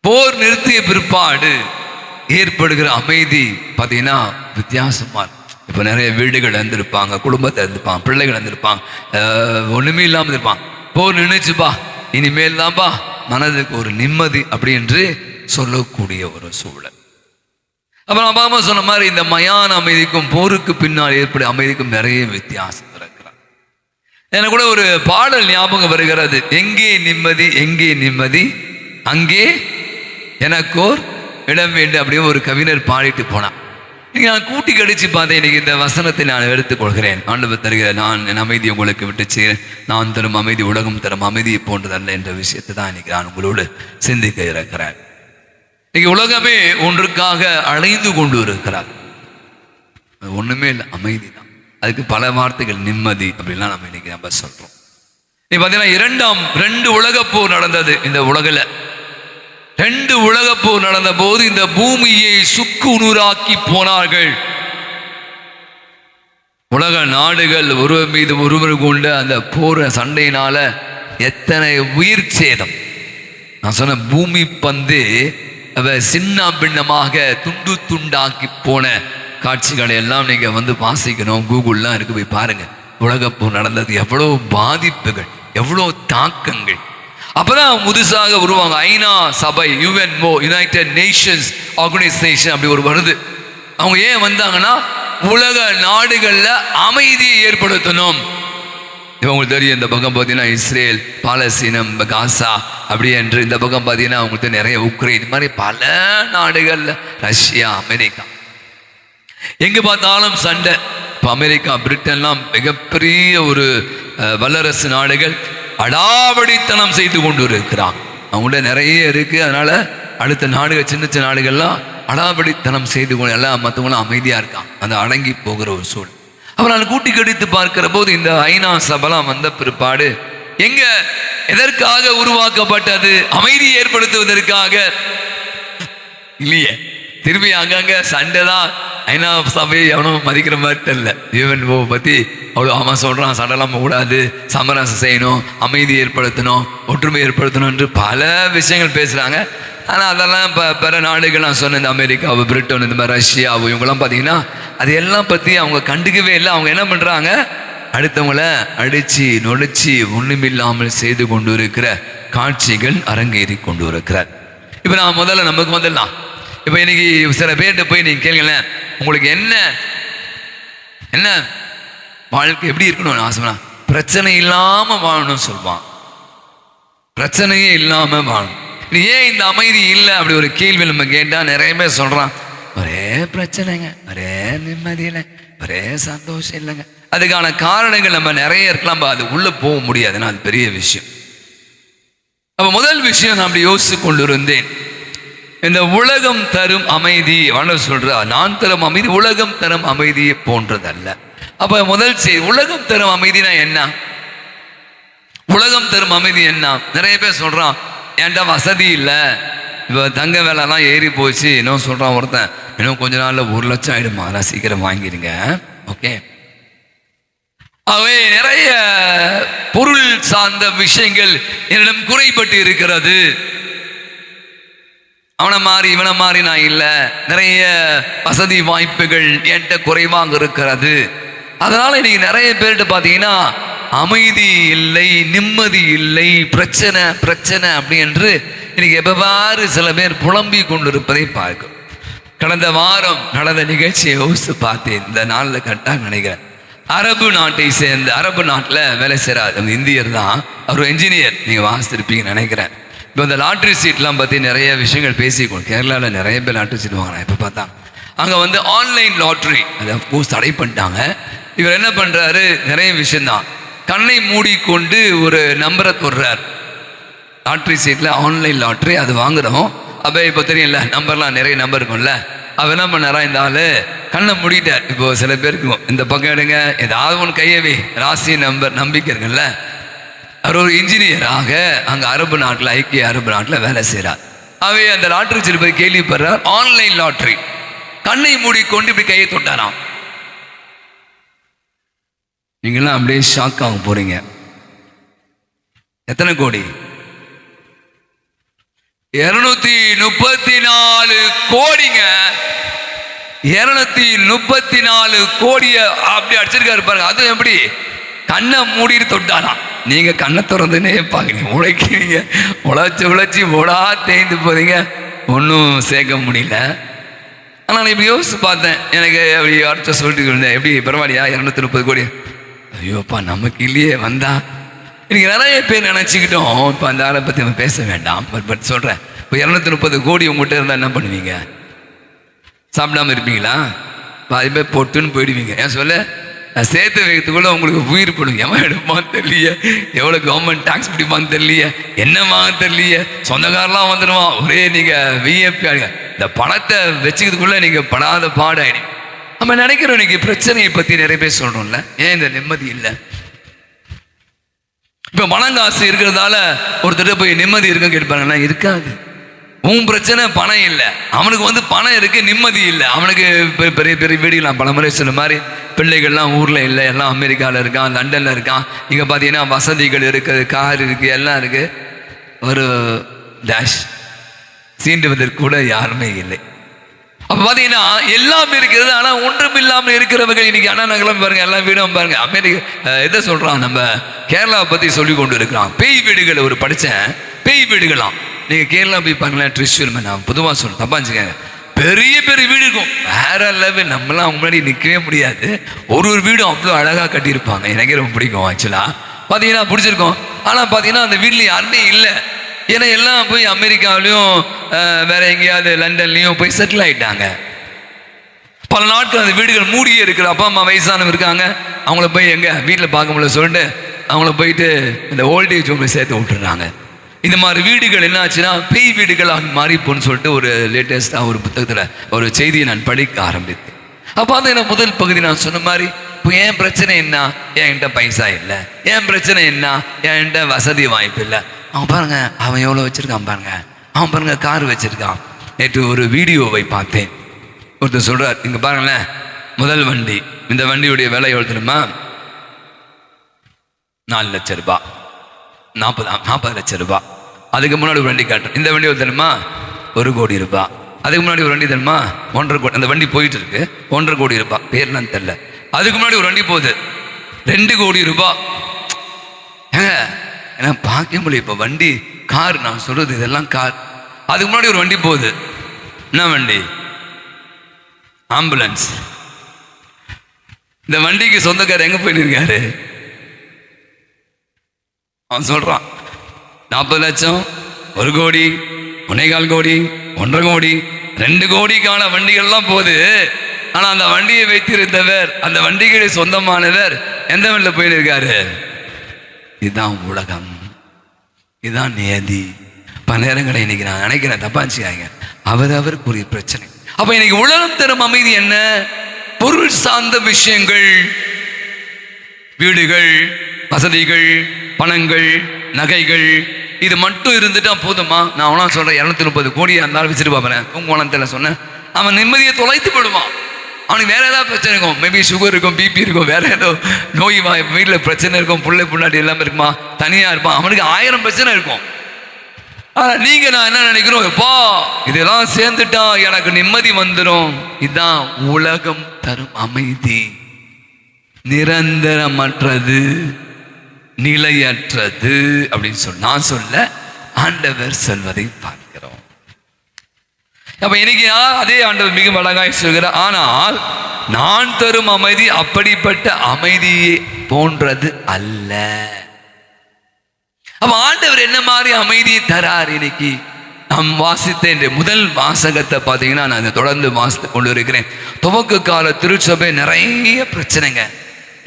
போர் நிறுத்திய பிற்பாடு ஏற்படுகிற அமைதி பார்த்தீங்கன்னா வித்தியாசமா இருக்கும். இப்போ நிறைய வீடுகள் இருந்திருப்பாங்க, குடும்பத்தை இருந்திருப்பாங்க, பிள்ளைகள் இருந்திருப்பாங்க, ஒன்றுமே இல்லாமல் இருப்பாங்க. போர் நினைச்சுப்பா, இனிமேல் தான்ப்பா மனதுக்கு ஒரு நிம்மதி அப்படி என்று சொல்லக்கூடிய ஒரு சூழல். அப்புறம் அம்மா சொன்ன மாதிரி இந்த மயான அமைதிக்கும் போருக்கு பின்னால் ஏற்படும் அமைதிக்கும் நிறைய வித்தியாசம் இருக்கிறார். எனக்கு கூட ஒரு பாடல் ஞாபகம் வருகிறது, எங்கே நிம்மதி எங்கே நிம்மதி அங்கே எனக்கோர் இடம் வேண்டும் அப்படின்னு ஒரு கவிஞர் பாடிட்டு போனான். நான் கூட்டி கடிச்சு பார்த்தேன். இன்னைக்கு இந்த வசனத்தை நான் எடுத்துக்கொள்கிறேன். ஆண்டவர் தருகிற நான் என் அமைதி உங்களுக்கு விட்டு செய்கிறேன், நான் தரும் அமைதி உலகம் தரும் அமைதியை போன்றதல்ல என்ற விஷயத்தை தான் இன்னைக்கு நான் உங்களோடு சிந்திக்க இருக்கிறேன். இன்னைக்கு உலகமே ஒன்றுக்காக அழைந்து கொண்டு இருக்கிறார், ஒண்ணுமே இல்லை, அமைதி தான். அதுக்கு பல வார்த்தைகள், நிம்மதி அப்படிலாம் நம்ம இன்னைக்கு சொல்றோம். நீ பார்த்தீங்கன்னா ரெண்டு உலகப் போர் நடந்தது இந்த உலகில். 2 உலகப் போர் நடந்த போது இந்த பூமியை சுக்கு நூறாக்கி போனார்கள். உலக நாடுகள் ஒருவர் மீது ஒருவர் கொண்ட அந்த போர் சண்டையினால எத்தனை உயிர் சேதம். நான் சொன்ன பூமி பந்து சின்ன பின்னமாக துண்டு துண்டாக்கி போன காட்சிகளை எல்லாம் நீங்க வாசிக்கணும். கூகுள்லாம் இருக்கு, போய் பாருங்க. உலகப்போர் நடந்தது, எவ்வளோ பாதிப்புகள், எவ்வளோ தாக்கங்கள். அப்பதான் புதுசாக உருவாங்க ஐநா சபை, யுஎன்ஓ, யுனைடெட் நேஷன்ஸ் ஆர்கனைசேஷன் அப்படி ஒரு வருது. அவங்க ஏன் வந்தாங்கன்னா உலக நாடுகள்ல அமைதியை ஏற்படுத்தணும். இவங்களுக்கு தெரியும், இந்த பக்கம் பார்த்தீங்கன்னா இஸ்ரேல், பாலஸ்தீனம், காசா அப்படி என்று, இந்த பக்கம் பார்த்தீங்கன்னா அவங்களுக்கு நிறைய உக்ரைன், இது மாதிரி பல நாடுகள்ல, ரஷ்யா, அமெரிக்கா, எங்க பார்த்தாலும் சண்டை. இப்போ அமெரிக்கா, பிரிட்டன்லாம் மிகப்பெரிய ஒரு வல்லரசு நாடுகள் அடாவடித்தனம் செய்து கொண்டு இருக்கிறாங்க. அவங்கள்ட்ட நிறைய இருக்கு. அதனால அடுத்த நாடுகள், சின்ன சின்ன நாடுகள்லாம் அடாவடித்தனம் செய்து கொண்டு எல்லாம் மற்றவங்களும் அமைதியா இருக்காங்க. அந்த அடங்கி போகிற ஒரு சூழல். அப்புறம் நான் கூட்டி கடித்து பார்க்கிற போது இந்த ஐநா சபைலாம் வந்த பிற்பாடு எங்க எதற்காக உருவாக்கப்பட்டது? அமைதி ஏற்படுத்துவதற்காக இல்லையே. திரும்பி அங்கங்க சண்டை தான். ஐநா சபையை எவனும் மதிக்கிற மாதிரி தெரியல. யுஎன்ஓ பத்தி அவ்வளோ ஆமாம் சொல்றான், சண்டைலாம் கூடாது, சமரசம் செய்யணும், அமைதி ஏற்படுத்தணும், ஒற்றுமை ஏற்படுத்தணும் என்று பல விஷயங்கள் பேசுறாங்க. ஆனால் அதெல்லாம் இப்போ பிற நாடுகள், நான் சொன்ன இந்த அமெரிக்காவோ, பிரிட்டன், இந்த மாதிரி ரஷ்யாவோ, இவங்கெல்லாம் பார்த்தீங்கன்னா அது எல்லாம் பற்றி அவங்க கண்டுக்கவே இல்லை. அவங்க என்ன பண்ணுறாங்க? அடுத்தவங்களை அடித்து நொடிச்சு ஒன்றுமில்லாமல் செய்து கொண்டு இருக்கிற காட்சிகள் அரங்கேறி கொண்டு இருக்கிறார். இப்போ நான் நமக்கு முதல்லாம் இப்போ இன்னைக்கு சில பேர்கிட்ட போய் நீங்கள் கேளுங்களேன், உங்களுக்கு என்ன வாழ்க்கை எப்படி இருக்கணும்னு ஆசைனா, பிரச்சனை இல்லாமல் வாழணும்னு சொல்லுவான். பிரச்சனையே இல்லாமல் வாழணும். ஏன் இந்த அமைதி இல்லை அப்படி ஒரு கேள்வி நம்ம கேட்டால் நிறைய பேர் சொல்கிறான், ஒரே பிரச்சனைங்க, ஒரே நிம்மதி இல்லை, ஒரே சந்தோஷம் இல்லைங்க. அதுக்கான காரணங்கள் நம்ம நிறைய இருக்கலாம். அது உள்ளே போக முடியாதுன்னா அது பெரிய விஷயம். அப்போ முதல் விஷயம் நான் அப்படி யோசித்து கொண்டு இருந்தேன். இந்த உலகம் தரும் அமைதி, சொல்றா, நான் தரும் அமைதி உலகம் தரும் அமைதியை போன்றதல்ல. அப்ப முதல் செய்தி, உலகம் தரும் அமைதினா என்ன? உலகம் தரும் அமைதி என்ன? நிறைய பேர் சொல்றான், ஏன்டா வசதி இல்லை, இப்போ தங்க வேலைலாம் ஏறி போச்சு. இன்னும் சொல்றான் ஒருத்தன், இன்னும் கொஞ்ச நாள்ல 1 லட்சம் ஆயிடுமா, அதெல்லாம் சீக்கிரம் வாங்கிடுங்க. ஓகே, அவை நிறைய பொருள் சார்ந்த விஷயங்கள் என்னிடம் குறைபட்டு இருக்கிறது. அவனை மாறி இவனை மாறி நான் இல்லை, நிறைய வசதி வாய்ப்புகள் என்கிட்ட குறைவாக இருக்கிறது. அதனால இன்னைக்கு நிறைய பேர்கிட்ட பார்த்தீங்கன்னா அமைதி இல்லை, நிம்மதி இல்லை, பிரச்சனை பிரச்சனை அப்படி என்று இன்னைக்கு எவ்வாறு சில பேர் புலம்பி கொண்டிருப்பதை பார்க்கும். கடந்த வாரம் நடந்த நிகழ்ச்சியை யோசித்து பார்த்தேன். இந்த நாளில் கரெக்டாக நினைக்கிறேன். அரபு நாட்டை சேர்ந்த, அரபு நாட்டில் வேலை செய்கிறார் அந்த இந்தியர் தான், அவர் என்ஜினியர், நீங்கள் வாசித்திருப்பீங்கன்னு நினைக்கிறேன். இப்போ இந்த லாட்ரி சீட்லாம் பற்றி நிறைய விஷயங்கள் பேசிக்கணும். கேரளாவில் நிறைய பேர் லாட்ரி சீட் வாங்குறாங்க. இப்போ பார்த்தா அங்கே ஆன்லைன் லாட்ரி அதை அஃப்கோர்ஸ் தடை பண்ணிட்டாங்க. இவர் என்ன பண்ணுறாரு, நிறைய விஷயந்தான், கண்ணை மூடிக்கொண்டு ஒரு நம்பரை தொடுறார். லாட்ரி சீட்டில் ஆன்லைன் லாட்ரி அது வாங்குறோம். அப்போ இப்போ தெரியல, நம்பர்லாம் நிறைய நம்பர் இருக்கும்ல. அவர் என்ன பண்ணாரா, இந்த ஆள் கண்ணை மூடிட்டார். இப்போ சில பேருக்கு இந்த பக்கம் எடுங்க, ஏதாவது ஒன்று கையவே ராசி நம்பர் நம்பிக்கை இருக்குல்ல. அவர் ஒரு இன்ஜினியராக அங்கே அரபு நாட்டில், ஐக்கிய அரபு நாட்டில் வேலை செய்கிறார். அவை அந்த லாட்ரி சீட்டு போய் கேள்விப்படுறார், ஆன்லைன் லாட்ரி. கண்ணை மூடிக்கொண்டு இப்படி கையை தொட்டாராம். நீங்களாம் அப்படியே ஷாக் ஆக போறீங்க. எத்தனை கோடி? 234 கோடிங்க. 234 கோடிய அப்படி அடிச்சிருக்காரு பாருங்க. அது எப்படி? கண்ணை மூடிட்டு தொட்டாராம். நீங்க கண்ணை திறந்துன்னே பாக்குறீங்க, உழைக்கிறீங்க, உழைச்சி ஓடா தேய்ந்து போறீங்க, ஒன்றும் சேர்க்க முடியல. ஆனால் இப்படி யோசிச்சு பார்த்தேன், எனக்கு அப்படி அடுத்த சொல்லிட்டு இருந்தேன், எப்படி பரவாயில்லையா 230 கோடி? ஐயோப்பா நமக்கு இல்லையே வந்தா. இன்னைக்கு நிறைய பேர் நினச்சிக்கிட்டோம், இப்போ அந்த ஆளை பற்றி நம்ம பேச வேண்டாம். பட் சொல்கிறேன், இப்போ 230 கோடி உங்கள்கிட்ட இருந்தால் என்ன பண்ணுவீங்க? சாப்பிடாம இருப்பீங்களா? பாதி பேர் பொட்டுன்னு போயிடுவீங்க. ஏன் சொல்ல, சேர்த்து வைக்கிறதுக்குள்ள உங்களுக்கு உயிர் போடும். எவன் எடுப்பான்னு தெரியலையே, எவ்வளோ கவர்மெண்ட் டாக்ஸ் பிடிப்பான்னு தெரியலையே, என்னமா தெரியலையே, சொந்தக்காரெலாம் வந்துடுவான். ஒரே நீங்கள் விஐபி ஆடுங்க. இந்த பணத்தை வச்சுக்கிறதுக்குள்ள நீங்கள் படாத பாடாயிடும். நம்ம நினைக்கிறோம் இன்னைக்கு பிரச்சனையை பற்றி நிறைய பேர் சொல்கிறோம்ல, ஏன் இந்த நிம்மதி இல்லை? இப்போ பணம் காசு இருக்கிறதால ஒருத்தர் போய் நிம்மதி இருக்குன்னு கேட்பாங்கன்னா இருக்காது. உன் பிரச்சனை பணம் இல்லை, அவனுக்கு பணம் இருக்கு, நிம்மதி இல்லை. அவனுக்கு பெரிய பெரிய வீடுகளாம் பல முறை சொன்ன மாதிரி பிள்ளைகள்லாம் ஊரில் இல்லை, எல்லாம் அமெரிக்காவில் இருக்கான், லண்டனில் இருக்கான். இங்கே பார்த்தீங்கன்னா வசதிகள் இருக்குது, கார் இருக்குது, எல்லாம் இருக்குது. ஒரு டேஷ் சீண்டுவதற்கு கூட யாருமே இல்லை. அப்போ பார்த்தீங்கன்னா எல்லாம் இருக்கிறது, ஆனால் ஒன்றும் இல்லாமல் இருக்கிறவர்கள் இன்னைக்கு அண்ணா நகரம் பாருங்க, எல்லாம் வீடும் பாருங்க. அமெரிக்கா எதை சொல்கிறான், நம்ம கேரளாவை பற்றி சொல்லி கொண்டு இருக்கிறான். பேய் வீடுகள் ஒரு படித்தேன், பேய் வீடுகளாம். நீங்கள் கேரளா போய் பாருங்களேன், ட்ரிஷ்யூர் நான் பொதுவாக சொல்ல தப்பாச்சுக்கங்க, பெரிய பெரிய வீடு இருக்கும், வேற லெவல். நம்மளாம் அவங்க முன்னாடி நிற்கவே முடியாது. ஒரு வீடும் அவ்வளோ அழகாக கட்டியிருப்பாங்க. எனக்கே ரொம்ப பிடிக்கும் ஆக்சுவலாக. பார்த்தீங்கன்னா பிடிச்சிருக்கோம். ஆனால் பார்த்தீங்கன்னா அந்த வீட்டில் யாருமே இல்லை. ஏன்னா எல்லாம் போய் அமெரிக்காவிலையும் வேற எங்கேயாவது லண்டன்லேயும் போய் செட்டில் ஆகிட்டாங்க. பல நாட்கள் அந்த வீடுகள் மூடியே இருக்கிற அப்பா அம்மா வயசானவங்க இருக்காங்க. அவங்கள போய் எங்கள் வீட்டில் பார்க்க முடியல சொல்லிட்டு அவங்கள போயிட்டு இந்த ஓல்டேஜ் ஹோம்ல சேர்த்து விட்டுறாங்க. இந்த மாதிரி வீடுகள் என்ன ஆச்சுன்னா பேய் வீடுகளாக மாறிப்போன்னு சொல்லிட்டு ஒரு லேட்டஸ்டாக ஒரு புத்தகத்தில் ஒரு செய்தியை நான் படிக்க ஆரம்பித்தேன். அப்போ அது என்ன முதல் பகுதி நான் சொன்ன மாதிரி, இப்போ என் பிரச்சனை என்ன, என்கிட்ட பைசா இல்லை, என் பிரச்சனை என்ன, என்கிட்ட வசதி வாய்ப்பு இல்லை. அவன் பாருங்க, அவன் எவ்வளோ வச்சிருக்கான் பாருங்க, அவன் பாருங்க கார் வச்சிருக்கான். நேற்று ஒரு வீடியோவை பார்த்தேன். ஒருத்தர் சொல்றார், இங்க பாருங்களேன், முதல் வண்டி, இந்த வண்டியுடைய விலை எவ்வளவு தெரியுமா, 4 லட்சம் ரூபாய், 40 லட்சம் ரூபாய். அதுக்கு முன்னாடி ஒரு வண்டி காட்டுறேன், இந்த வண்டி எவ்வளவு தெரியுமா, 1 கோடி ரூபாய். அதுக்கு முன்னாடி ஒரு வண்டி தெரியுமா, 1.5 கோடி. அந்த வண்டி போயிட்டு இருக்கு, 1.5 கோடி ரூபாய், பேர்லாம் தெரியல. அதுக்கு முன்னாடி ஒரு வண்டி போகுது, 2 கோடி ரூபாய். ஏன்னா பார்க்க முடியும். இப்போ வண்டி கார் நான் சொல்றது இதெல்லாம் கார். அதுக்கு முன்னாடி ஒரு வண்டி போகுது, என்ன வண்டி, ஆம்புலன்ஸ். இந்த வண்டிக்கு சொந்தக்காரர் எங்க போயிட்டு இருக்காரு, அவன் சொல்றான் 40 லட்சம், 1 கோடி, 1.25 கோடி, 1.5 கோடி, 2 கோடிக்கான வண்டிகள்லாம் போகுது. ஆனா அந்த வண்டியை வைத்திருந்தவர், அந்த வண்டிகளை சொந்தமானவர் எந்த வண்டியில் போயிட்டு இருக்காரு. இதுதான் உலகம், இதுதான் நியதி. பல நேரங்களை இன்னைக்கு நான் நினைக்கிறேன், தப்பாச்சுக்காங்க, அவரவருக்குரிய பிரச்சனை. அப்ப இன்னைக்கு உலகம் தரும் அமைதி என்ன, பொருள் சார்ந்த விஷயங்கள், வீடுகள், வசதிகள், பணங்கள், நகைகள், இது மட்டும் இருந்துட்டா போதுமா? நான் அவனா சொல்றேன், 230 கோடி இருந்தாலும் வச்சுட்டு பாப்பேன், தூங்குவானத்தில் சொன்னேன், அவன் நிம்மதியை தொலைத்து விடுவான். அவனுக்கு வேற ஏதாவது பிரச்சனை இருக்கும், மேபி சுகர் இருக்கும், பிபி இருக்கும், வேற ஏதோ நோய் வீட்டில் பிரச்சனை இருக்கும், பிள்ளை புள்ளாட்டி எல்லாமே இருக்குமா, தனியா இருப்பான், அவனுக்கு 1000 பிரச்சனை இருக்கும். ஆனா நீங்க நான் என்ன நினைக்கிறோம், எப்பா இதெல்லாம் சேர்ந்துட்டா எனக்கு நிம்மதி வந்துடும். இதுதான் உலகம் தரும் அமைதி, நிரந்தரமற்றது, நிலையற்றது அப்படின்னு சொல்லி நான் சொல்ல, ஆண்டவர் சொல்வதை பார்க்கிறோம். அப்ப இன்னைக்கு அதே ஆண்டவர் மிக அழகாய் சொல்கிறார், ஆனால் நான் தரும் அமைதி அப்படிப்பட்ட அமைதியை போன்றது அல்ல. அப்ப ஆண்டவர் என்ன மாதிரி அமைதியை தரார்? இன்னைக்கு நாம் வாசித்த முதல் வாசகத்தை பார்த்தீங்கன்னா, நான் தொடர்ந்து வாசித்து கொண்டு இருக்கிறேன். துவக்க கால திருச்சபை நிறைய பிரச்சனைங்க,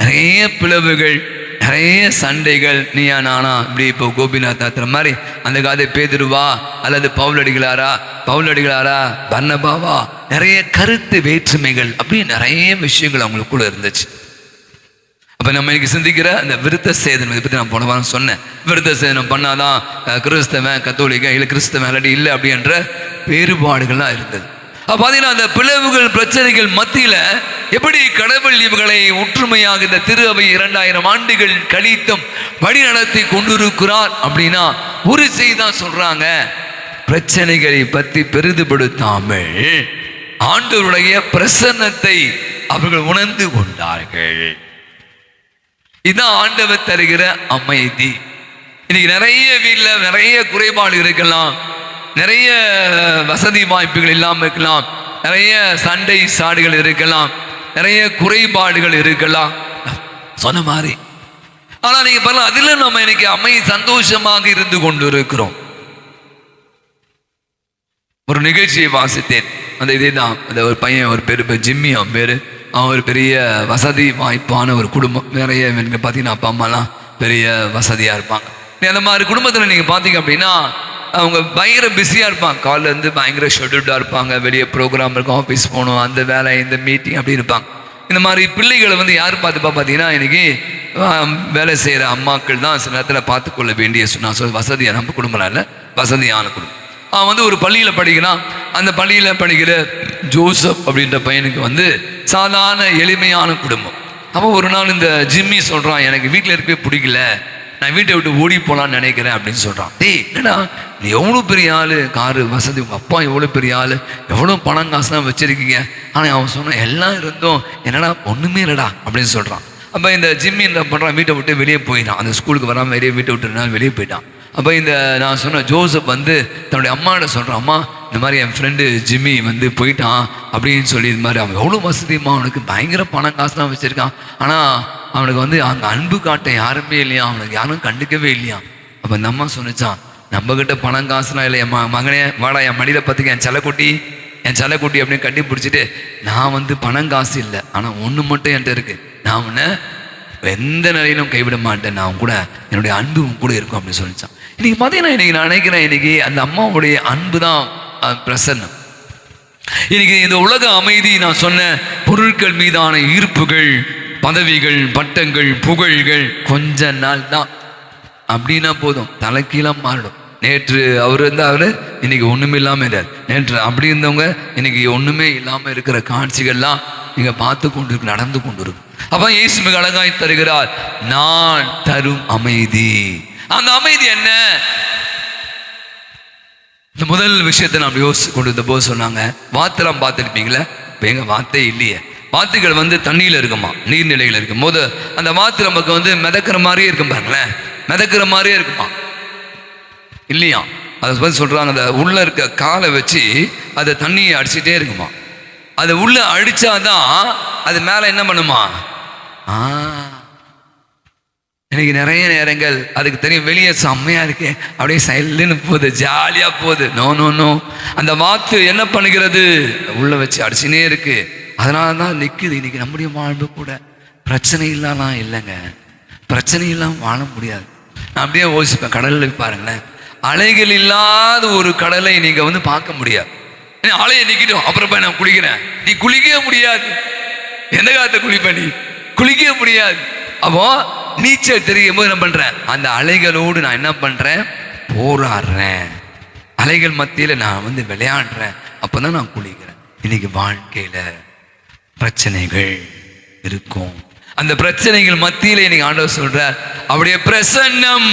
நிறைய பிளவுகள், நிறைய சண்டைகள். நீயா நானா இப்படி இப்போ கோபிநாத் ஆத்துற மாதிரி அந்த காதை பேதுருவா அல்லது பவுலடிகளாரா பர்னபாவா, நிறைய கருத்து வேற்றுமைகள், அப்படி நிறைய விஷயங்கள் அவங்களுக்குள்ள இருந்துச்சு. அப்ப நம்ம இன்னைக்கு சிந்திக்கிற அந்த விருத்த சேதனம், இதை பற்றி நான் போன வாரம் சொன்னேன். விருத்த சேதனம் பண்ணாதான் கிறிஸ்தவன் கத்தோலிக்க, இல்லை கிறிஸ்தவன் இல்லாட்டி இல்லை அப்படின்ற வேறுபாடுகள்லாம் இருந்தது. அப்ப பார்த்தீங்கன்னா அந்த பிளவுகள் பிரச்சனைகள் மத்தியில எப்படி கடவுள் இவர்களை ஒற்றுமையாக இந்த திரு அவை 2000 ஆண்டுகள் கழித்தும் வழி நடத்தி கொண்டிருக்கிறார் அப்படின்னா ஒரு செய்திதான் சொல்றாங்க, பிரச்சனைகளை பற்றி பெரிதுபடுத்தாமல் ஆண்டவருடைய பிரசன்னத்தை அவர்கள் உணர்ந்து கொண்டார்கள். இதுதான் ஆண்டவர் தருகிற அமைதி. இன்னைக்கு நிறைய வீட்டில் நிறைய குறைபாடு இருக்கலாம், நிறைய வசதி வாய்ப்புகள் இல்லாமல் இருக்கலாம், நிறைய சண்டை சாடுகள் இருக்கலாம், நிறைய குறைபாடுகள் இருக்கலாம், சொன்ன மாதிரி. ஆனா நீங்க பாருங்க, அதுல நம்ம இன்னைக்கு சந்தோஷமாக இருந்து கொண்டு இருக்கிறோம். ஒரு நிகழ்ச்சியை வாசித்தேன், அந்த இதே தான். அந்த ஒரு பையன், ஒரு பேரு ஜிம்மி, அவன் பேரு. அவன் ஒரு பெரிய வசதி வாய்ப்பான ஒரு குடும்பம். நிறைய பார்த்தீங்கன்னா அப்பா அம்மாலாம் பெரிய வசதியா இருப்பாங்க. அந்த மாதிரி குடும்பத்தில் நீங்க பார்த்தீங்க அப்படின்னா அவங்க பயங்கர பிஸியாக இருப்பாங்க. காலில் இருந்து பயங்கர ஷெட்யூல்டாக இருப்பாங்க. வெளியே ப்ரோக்ராம் இருக்கும், ஆஃபீஸ் போகணும், அந்த வேலை, இந்த மீட்டிங் அப்படி இருப்பாங்க. இந்த மாதிரி பிள்ளைகளை வந்து யார் பார்த்துப்பா பார்த்தீங்கன்னா இன்னைக்கு வேலை செய்கிற அம்மாக்கள் தான் சில நேரத்தில் பார்த்துக்கொள்ள வேண்டிய நான் சொல்ல வசதியாக நம்ம குடும்பம் இல்லை, வசதியான குடும்பம். அவன் வந்து ஒரு பள்ளியில் படிக்கிறான். அந்த பள்ளியில் படிக்கிற ஜோசப் அப்படின்ற பையனுக்கு வந்து சாதாரண எளிமையான குடும்பம். அப்போ ஒரு நாள் இந்த ஜிம்மி சொல்கிறான், எனக்கு வீட்டில் இருக்கவே பிடிக்கல, நான் வீட்டை விட்டு ஓடி போகலான்னு நினைக்கிறேன் அப்படின்னு சொல்கிறான். டேய் என்னடா நீ எவ்வளோ பெரிய ஆள், காரு வசதி, உங்கள் அப்பா எவ்வளோ பெரிய ஆள், எவ்வளோ பணம் காசுலாம் வச்சுருக்கீங்க, ஆனால் அவன் சொன்னான் எல்லாம் இருந்தோம் என்னடா ஒன்றுமே இல்லைடா அப்படின்னு சொல்கிறான். அப்போ இந்த ஜிம்மி என்ன பண்ணுறான், வீட்டை விட்டு வெளியே போயிட்டான். அந்த ஸ்கூலுக்கு வராமல் வெளியே வீட்டை விட்டு வெளியே போயிட்டான். அப்போ இந்த நான் சொன்ன ஜோசப் வந்து தன்னுடைய அம்மாவோட சொல்கிறான், அம்மா இந்த மாதிரி என் ஃப்ரெண்டு ஜிம்மி வந்து போயிட்டான் அப்படின்னு சொல்லி, இது மாதிரி அவன் எவ்வளோ வசதியுமா, அவனுக்கு பயங்கர பணம் காசுலாம் வச்சுருக்கான், ஆனால் அவனுக்கு வந்து அங்கே அன்பு காட்ட யாருமே இல்லையா, அவனுக்கு யாரும் கண்டுக்கவே இல்லையா. அப்போ இந்த அம்மா சொன்னிச்சான், நம்மக்கிட்ட பணம் காசுலாம் இல்லை, என் மகனே வாடா என் மடியில் பார்த்துக்க, என் செல்லக்குட்டி அப்படின்னு கட்டி பிடிச்சிட்டு, நான் வந்து பணம் காசு இல்லை, ஆனால் ஒன்று மட்டும் என்கிட்ட இருக்குது, நான் உன்னை எந்த நிலையிலும் கைவிட மாட்டேன், நான் கூட என்னுடைய அன்பு கூட இருக்கும் அப்படின்னு சொல்லிச்சான். இன்னைக்கு பார்த்தீங்கன்னா இன்னைக்கு நான் நினைக்கிறேன், இன்னைக்கு அந்த அம்மாவுடைய அன்பு தான் பிரசன்னம். இன்னைக்கு இந்த உலக அமைதி, நான் சொன்ன பொருட்கள் மீதான ஈர்ப்புகள், பதவிகள், பட்டங்கள், புகழ்கள் கொஞ்ச நாள் தான், அப்படின்னா போதும் தலைக்கீழாக மாறிடும். நேற்று அவர் இருந்தார், இன்னைக்கு ஒன்றுமே இல்லாமல் இருந்தார். நேற்று அப்படி இருந்தவங்க இன்னைக்கு ஒன்றுமே இல்லாமல் இருக்கிற காட்சிகள்லாம் நீங்க பார்த்து கொண்டு இருக்கு, நடந்து கொண்டு இருக்கு. அப்ப இயேசு மிக அழகாய் தருகிறார், நான் தரும் அமைதி. அந்த அமைதி என்ன? இந்த முதல் விஷயத்தை நாம் யோசிச்சு கொண்டு இருந்த போது சொன்னாங்க, வாத்தெல்லாம் பார்த்துருப்பீங்களே, இப்போ எங்க வார்த்தை இல்லையே. வாத்துகள் வந்து தண்ணியில் இருக்குமா, நீர்நிலையில் இருக்கும் போது அந்த வாத்து நமக்கு வந்து மிதக்கிற மாதிரியே இருக்கும் பாருங்களேன், மிதக்கிற மாதிரியே இருக்குமா இல்லையா? அதை பற்றி சொல்றாங்க, அந்த உள்ள இருக்க காலை வச்சு அதை தண்ணியை அடிச்சுட்டே இருக்குமா, அதை உள்ள அடிச்சாதான் அது மேலே என்ன பண்ணுமா. எனக்கு நிறைய நேரங்கள் அதுக்கு தெரியும், வெளியே செம்மையா இருக்கு, அப்படியே சைலன்னு போகுது, ஜாலியா போகுது. நோ நோ நோ, அந்த வாத்து என்ன பண்ணுகிறது, உள்ள வச்சு அடிச்சுனே இருக்கு. அதனால தான் நிற்குது. இன்னைக்கு நம்முடைய வாழ்வு கூட பிரச்சனை இல்லாமலாம் இல்லைங்க, பிரச்சனை இல்லாமல் வாழ முடியாது. நான் அப்படியே யோசிப்பேன், கடலில் பாருங்களேன், அலைகள் இல்லாத ஒரு கடலை நீங்க வந்து பார்க்க முடியாது. அலையை நிற்கிட்டோம், அப்புறம் போய் நான் குளிக்கிறேன், நீ குளிக்கவே முடியாது. எந்த காலத்தை குளிப்ப, நீ குளிக்கவே முடியாது. அப்போ நீச்சல் தெரியும் போது என்ன பண்றேன், அந்த அலைகளோடு நான் என்ன பண்றேன், போராடுறேன், அலைகள் மத்தியில் நான் வந்து விளையாடுறேன், அப்பதான் நான் குளிக்கிறேன். இன்னைக்கு வாழ்க்கையில பிரச்சனைகள் இருக்கும், அந்த பிரச்சனைகள் மத்தியில இன்னைக்கு ஆண்டவர் சொல்றார் அவருடைய பிரசன்னம்.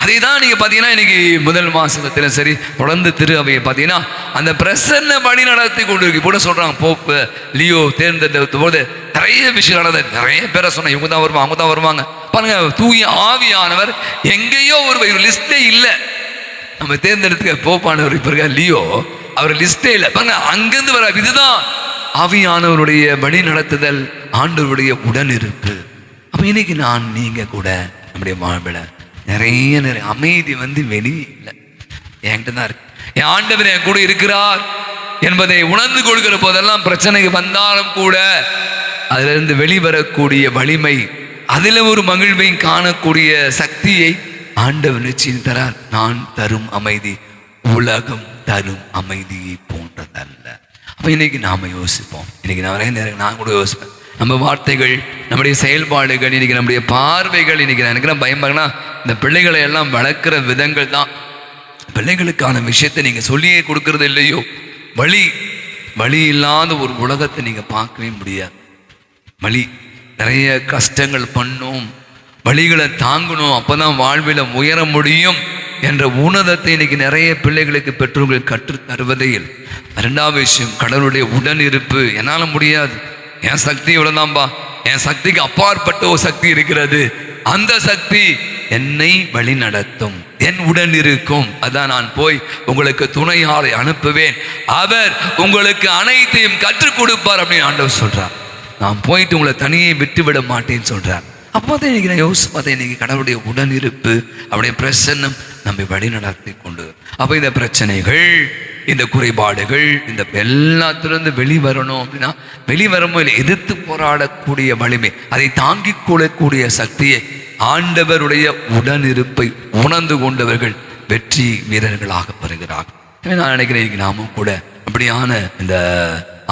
அதை தான் நீங்க பாத்தீங்கன்னா இன்னைக்கு முதல் மாசத்துல சரி தொடர்ந்து திரு அவையை பாத்தீங்கன்னா அந்த பிரசன்ன வழி நடத்தி கொண்டு இருக்கு. கூட சொல்றாங்க, போப்பு லியோ தேர்ந்தெடுத்த போது நிறைய விஷயம் நடந்தது, நிறைய பேரை சொன்ன இவங்க தான் வருவாங்க, அவங்க தான் வருவாங்க. பாருங்க, தூய ஆவியானவர் எங்கேயோ ஒரு லிஸ்டே இல்லை. நம்ம தேர்ந்தெடுத்துக்க போப்பானவர் இப்ப இருக்க லியோ, அவர் லிஸ்டே இல்லை. பாருங்க, அங்கிருந்து வர இதுதான் ஆவியானவருடைய வழி நடத்துதல், ஆண்டவருடைய உடனிருப்பு. அப்ப இன்னைக்கு நான் நீங்க கூட நம்முடைய வாழ்வில நிறைய அமைதி வந்து வெளியே இல்லை, என்கிட்ட தான் இருக்கு. என் ஆண்டவர் என் கூட இருக்கிறார் என்பதை உணர்ந்து கொள்கிற போதெல்லாம் பிரச்சனைக்கு வந்தாலும் கூட அதுல இருந்து வெளிவரக்கூடிய வலிமை, அதுல ஒரு மகிழ்வை காணக்கூடிய சக்தியை ஆண்டவர் நிச்சயம் தரார். நான் தரும் அமைதி உலகம் தரும் அமைதியை போன்றதல்ல. அப்ப இன்னைக்கு நாம யோசிப்போம், இன்னைக்கு நிறைய நேரம் நான் கூட யோசிப்பேன், நம்ம வார்த்தைகள், நம்முடைய செயல்பாடுகள், இன்னைக்கு நம்முடைய பார்வைகள், இன்னைக்கு நான் நினைக்கிறேன் பயமாகனா இந்த பிள்ளைகளை எல்லாம் வளர்க்கிற விதங்கள் தான். பிள்ளைகளுக்கான விஷயத்தை நீங்க சொல்லியே கொடுக்கறது இல்லையோ, வழி இல்லாத ஒரு உலகத்தை நீங்க பார்க்கவே முடியாது. வழி நிறைய கஷ்டங்கள் பண்ணும், வழிகளை தாங்கணும், அப்பதான் வாழ்வில உயர முடியும் என்ற உணர்தத்தை இன்னைக்கு நிறைய பிள்ளைகளுக்கு பெற்றோர்கள் கற்று தருவதே இல்லை. இரண்டாவது விஷயம், கடவுளுடைய உடன் இருப்பு. என்னால முடியாது, என் சக்தி இவ்வளவுதான்பா, என் சக்திக்கு அப்பாற்பட்ட ஒரு சக்தி இருக்கிறது, அந்த சக்தி என்னை வழி நடத்தும், என் உடன் இருக்கும். அதான் நான் போய் உங்களுக்கு துணையாளை அனுப்புவேன், அவர் உங்களுக்கு அனைத்தையும் கற்றுக் கொடுப்பார் அப்படின்னு ஆண்டவர் சொல்றார். நான் போயிட்டு உங்களை தனியே விட்டு விட மாட்டேன்னு சொல்றார். அப்போதான் இன்னைக்கு நான் யோசிச்சு பார்த்தேன், இன்னைக்கு கடவுளுடைய உடன் இருப்பு, அவருடைய பிரசன்னம் நம்மை வழி நடத்தி கொண்டு. அப்ப இந்த பிரச்சனைகள், இந்த குறைபாடுகள், இந்த எல்லாத்திலிருந்து வெளிவரணும் அப்படின்னா வெளிவரமோ இல்லை, எதிர்த்து போராடக்கூடிய வலிமை, அதை தாங்கிக் கொள்ளக்கூடிய சக்தியை ஆண்டவருடைய உடனிருப்பை உணர்ந்து கொண்டவர்கள் வெற்றி வீரர்களாக பெறுகிறார்கள். நான் நினைக்கிறேன் நாமும் கூட அப்படியான இந்த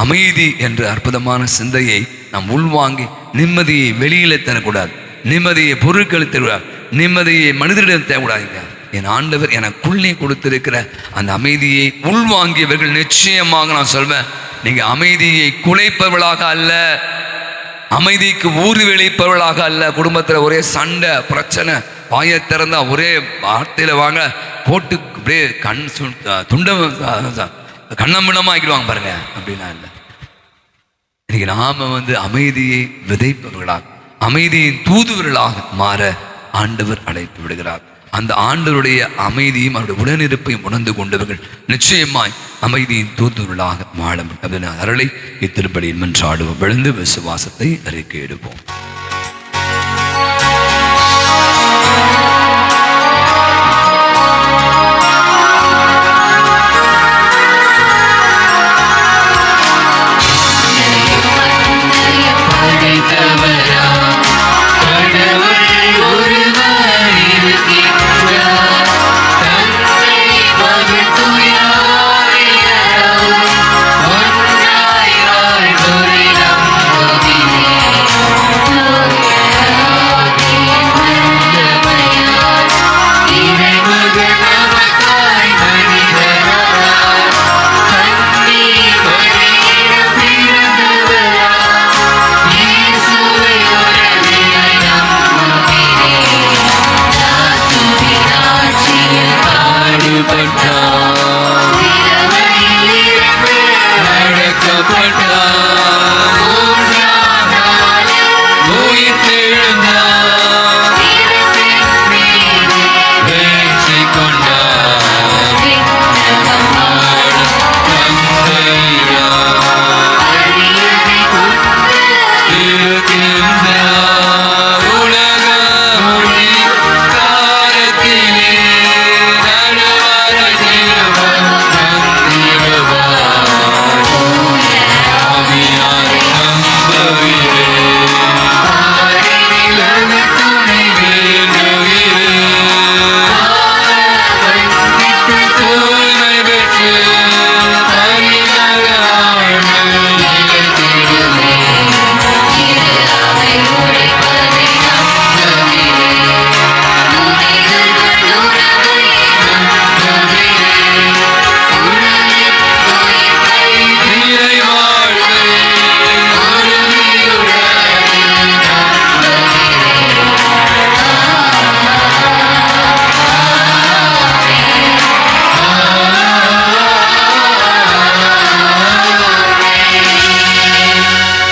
அமைதி என்ற அற்புதமான சிந்தையை நாம் உள்வாங்கி நிம்மதியை வெளியில தரக்கூடாது, நிம்மதியை பொருட்கள் தரக்கூடாது, நிம்மதியை மனிதரிடம் தேவைக்கூடாதுங்க. என் ஆண்டவர் எனக்குள்ளே கொடுத்திருக்கிற அந்த அமைதியை உள்வாங்கியவர்கள் நிச்சயமாக நான் சொல்வேன், நீங்க அமைதியை குலைப்பவர்களாக அல்ல, அமைதிக்கு ஊறி வெளிப்பவர்களாக அல்ல. குடும்பத்தில் ஒரே சண்டை பிரச்சனை, வாயை திறந்தா ஒரே வார்த்தையில வாங்க போட்டு அப்படியே கண்ணமிடமாக்கிடுவாங்க பாருங்க, அப்படின்னா இல்லை. இன்னைக்கு நாம அமைதியை விதைப்பவர்களாக, அமைதியின் தூதுவர்களாக மாற ஆண்டவர் அழைப்பு விடுகிறார். அந்த ஆண்டவருடைய அமைதியும் அவருடைய உடனிருப்பையும் உணர்ந்து கொண்டவர்கள் நிச்சயமாய் அமைதியின் தூதுவர்களாக வாழ முடியும். அருளை இத்திருப்படியில் மன்றாடுவோம். விழுந்து விசுவாசத்தை அறிக்கையிடுவோம்.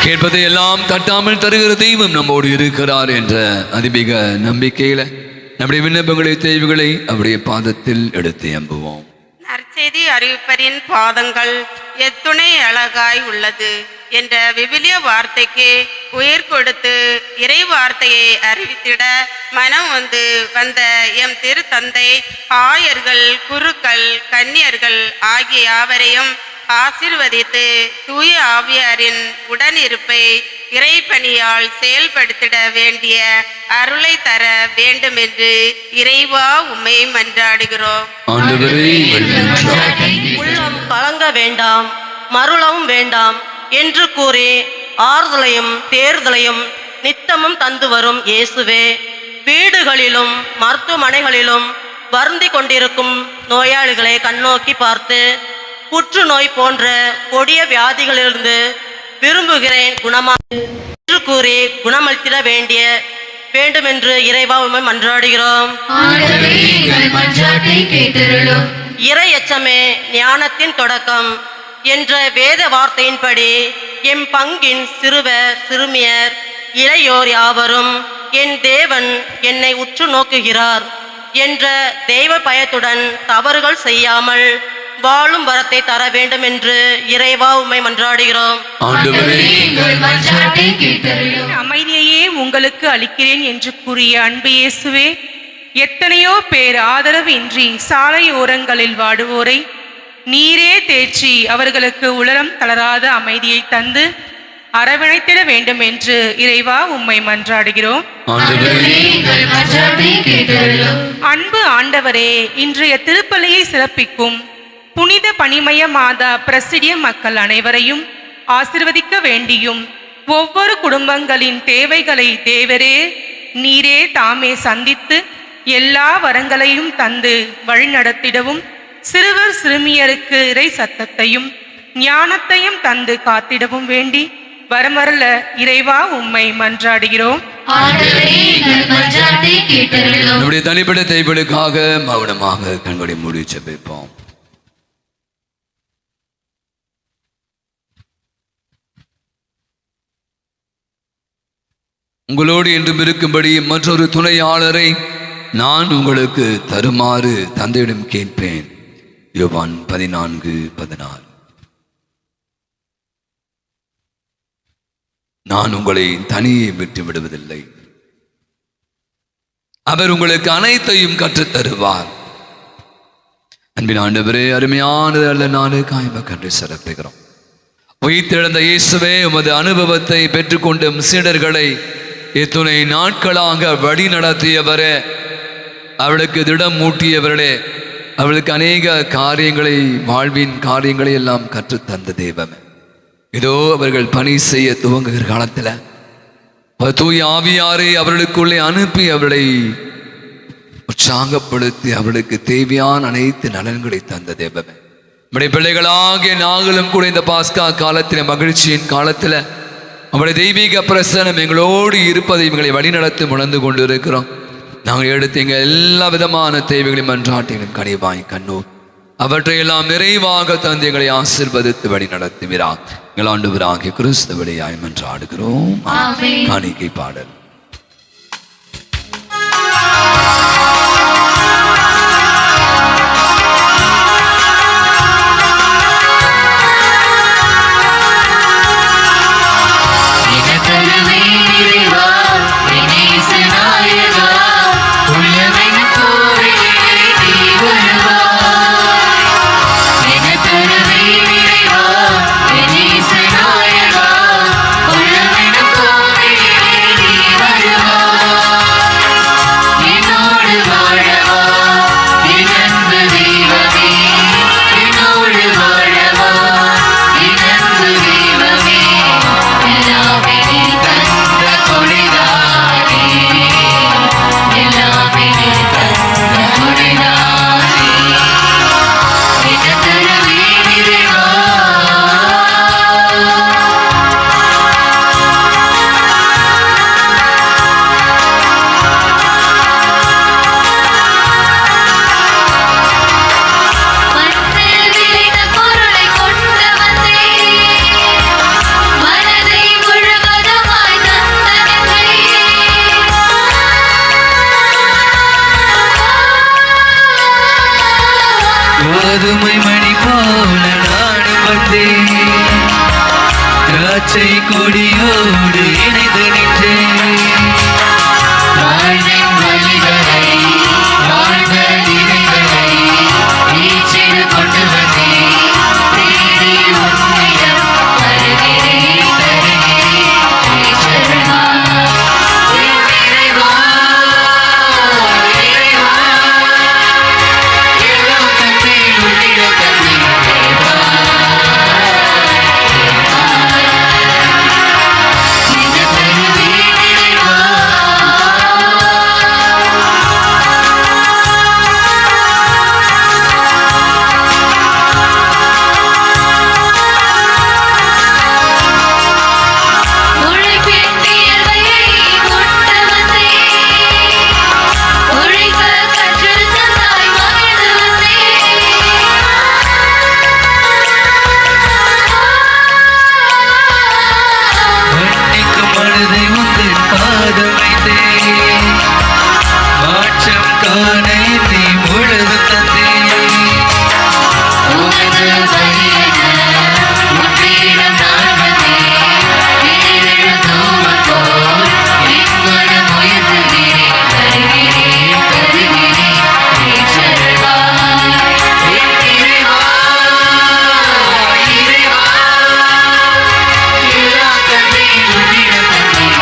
கேட்பதை எல்லாம் தட்டாமல் தருகிற தெய்வம் நம்மோடு இருக்கிறார் என்ற அதிமிக நம்பிக்கையில நம்முடைய விண்ணப்பங்களை தேவைகளை அவருடைய பாதத்தில் எடுத்து எம்புவோம். நற்செய்தி அறிவிப்பரின் பாதங்கள் எத்துணை அழகாய் உள்ளது என்ற விவிலிய வார்த்தைக்கு உயிர் கொடுத்து இறை வார்த்தையை அறிவித்திட மனம் வந்த எம் திருத்தந்தை, ஆயர்கள், குருக்கள், கன்னியர்கள் ஆகிய யாவரையும் ஆசீர்வதித்து தூய ஆவியாரின் உடனிருப்பை இறைப்பணியால் செயல்படுத்திட வேண்டிய அருளை தர வேண்டும் என்று இறைவா உம்மை மன்றாடுகிறோம். உள்ளம் கலங்க வேண்டாம், மருளவும் வேண்டாம் என்று கூறி ஆறுதலையும் தேர்தலையும் நித்தமும் தந்து வரும் இயேசுவே, வீடுகளிலும் மருத்துவமனைகளிலும் வருந்தி கொண்டிருக்கும் நோயாளிகளை கண்ணோக்கி பார்த்து புற்றுநோய் போன்ற கொடிய வியாதிகளிலிருந்து விரும்புகிறேன் என்று கூறி குணமளித்திட வேண்டும் என்று இறைவா உம்மை மன்றாடுகிறோம். இறை எச்சமே ஞானத்தின் தொடக்கம் என்ற வேத வார்த்தையின்படி எம் பங்கின் சிறுவர், சிறுமியர், இளையோர் யாவரும் என் தேவன் என்னை உற்று நோக்குகிறார் என்ற தெய்வ பயத்துடன் தவறுகள் செய்யாமல் வாழும் வரத்தை தர வேண்டும் என்று இறைவா உம்மை மன்றாடுகிறோம். அமைதியையே உங்களுக்கு அளிக்கிறேன் என்று கூறிய அன்பு இயேசுவே, எத்தனையோ பேர் ஆதரவு இன்றி சாலையோரங்களில் வாடுவோரை நீரே தேற்றி அவர்களுக்கு உளரம் தளராத அமைதியை தந்து அரவணைத்திட வேண்டும் என்று இறைவா உம்மை மன்றாடுகிறோம். அன்பு ஆண்டவரே, இன்றைய திருப்பலியை சிறப்பிக்கும் புனித பனிமய மாதா பிரசிடிய மக்கள் அனைவரையும் ஆசிர்வதிக்க வேண்டியும் ஒவ்வொரு குடும்பங்களின் தேவைகளை தேவரே நீரே தாமே சந்தித்து எல்லா வரங்களையும் தந்து வழிநடத்திடவும், சிறுவர் சிறுமியருக்கு இறை சத்தத்தையும் ஞானத்தையும் தந்து காத்திடவும் வேண்டி வரமருள இறைவா உம்மை மன்றாடுகிறோம். ஆண்டவரே, எங்கள் மன்றாட்டை கேட்டருளும். நம்முடைய தனிப்பட்ட தேவைகளுக்காக மௌனமாக கண்களை மூடி ஜெபிப்போம். உங்களோடு என்றும் இருக்கும்படி மற்றொரு துணையாளரை நான் உங்களுக்கு தருமாறு தந்தையிடம் கேட்பேன். யோவான் 14:16. நான் உங்களை தனியே விட்டு விடுவதில்லை. அவர் உங்களுக்கு அனைத்தையும் கற்றுத் தருவார். அன்பின் ஆண்டவரே, அருமையானது அல்ல நாளுக்காய் கண்டு சிறப்புகிறோம். உயிர்த்தெழுந்த இயேசுவே, உமது அனுபவத்தை பெற்றுக்கொண்ட சீடர்களை இத்துணை நாட்களாக வழி நடத்தியவரே, அவளுக்கு திடம் மூட்டியவர்களே, அவளுக்கு அநேக காரியங்களை, வாழ்வின் காரியங்களை எல்லாம் கற்றுத் தந்த தெய்வமே, இதோ அவர்கள் பணி செய்ய துவங்குகிற காலத்தில் தூய ஆவியாரை அவர்களுக்குள்ளே அனுப்பி அவளை உற்சாகப்படுத்தி அவளுக்கு தேவையான அனைத்து நலன்களை தந்த தெய்வமே, நம்முடைய பிள்ளைகளாகிய நாங்களும் கூட இந்த பாஸ்கா காலத்தில், மகிழ்ச்சியின் காலத்தில் அவருடைய தெய்வீக பிரசனம் எங்களோடு இருப்பதை எங்களை வழிநடத்தி உணர்ந்து கொண்டு இருக்கிறோம். நாங்கள் எடுத்து எங்கள் எல்லா விதமான தேவைகளையும் மன்றாட்டையும் கனிவாய் கண்ணூர் அவற்றையெல்லாம் நிறைவாக தந்து எங்களை ஆசீர்வதித்து வழி நடத்துகிறார். எங்கள் ஆண்டவராகிய கிறிஸ்து வழியாய் மன்றாடுகிறோம். காணிக்கை பாடல். பதுமை மணி போல நானும் வந்தேன், திராட்சை கொடியோடு இணைந்து நின்றேன். வாழ்வின் வழிகளை, வாழ்ந்த நினைவுகளை நீச்சிடு கொண்டு வந்தேன். தேடி உன்னிடம் வருகிறேன், தருகிறேன் சரணா. இறைவா, இறைவா, எல்லாம் தந்தேன் உன்னிடம் தந்தேன். இந்த தருவேன் இறைவா. உழைப்பின் வியர்வையை கொண்டு வந்தேன், உழைக்க கற்றுத் தந்தாய் மகிழ்ந்து வந்தேன். மன்னிக்கும் மனதை உங்கள் பாதம் வைத்தேன், மாற்றம் காண என்னை முழுதும் தந்தேன். உனது பலியென உன்னிடம் நான் வந்தேன். எதிரெழும் தூமம் போல் என் மனம் உயர்த்துகிறேன். தருகிறேன், தருகிறேன் என் சரணா. என் இறைவா, இறைவா, எல்லாம் தந்தேன் உன்னிடம் தந்தேன்.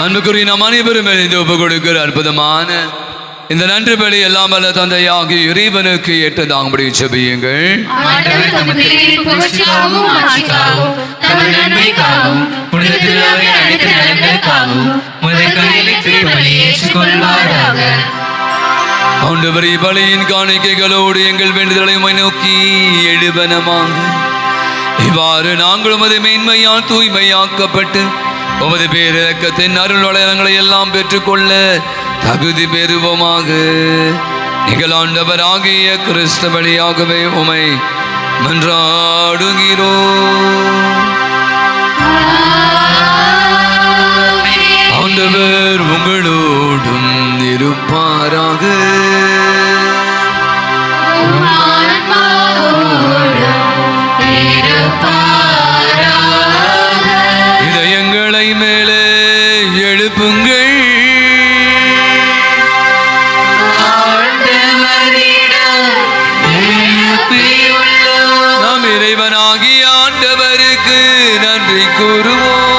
அன்புக்குரிய நாம் அனைவரும் எழுந்து ஒப்பு கொடுக்கிற அற்புதமான இந்த நன்றி பலி எல்லாம் வல்ல தந்தையாகி இறைவனுக்கு ஏற்றதாகும்படி ஜெபியுங்கள். ஆண்டவர் தமது புகழ்ச்சிக்காகவும் ஆட்சிக்காகவும் தமது நன்மைக்காகவும் புனித திருவிழாவின் அனைத்து நலன்களுக்காகவும் உமது கையிலே திருப்பலி ஏற்றுக்கொள்வாராக. ஆண்டவரே, பலியின் காணிக்கைகளோடு எங்கள் வேண்டுதலை நோக்கி எழுபனமாக இவ்வாறு நாங்கள் உமது மேன்மையால் தூய்மையாக்கப்பட்டு உமது பேரிரக்கத்தின் அருள் வளங்களை எல்லாம் பெற்றுக்கொள்ள தகுதி பெறுவோமாக. நீங்கள் ஆண்டவராகிய கிறிஸ்து வழியாகவே உமை மன்றாடுகிறோம். ஆண்டவர் உங்களோடும் இருப்பாராக. இதயங்களை மேலே எழுப்புங்கள். நம் இறைவனாகிய ஆண்டவருக்கு நன்றி கூறுவோம்.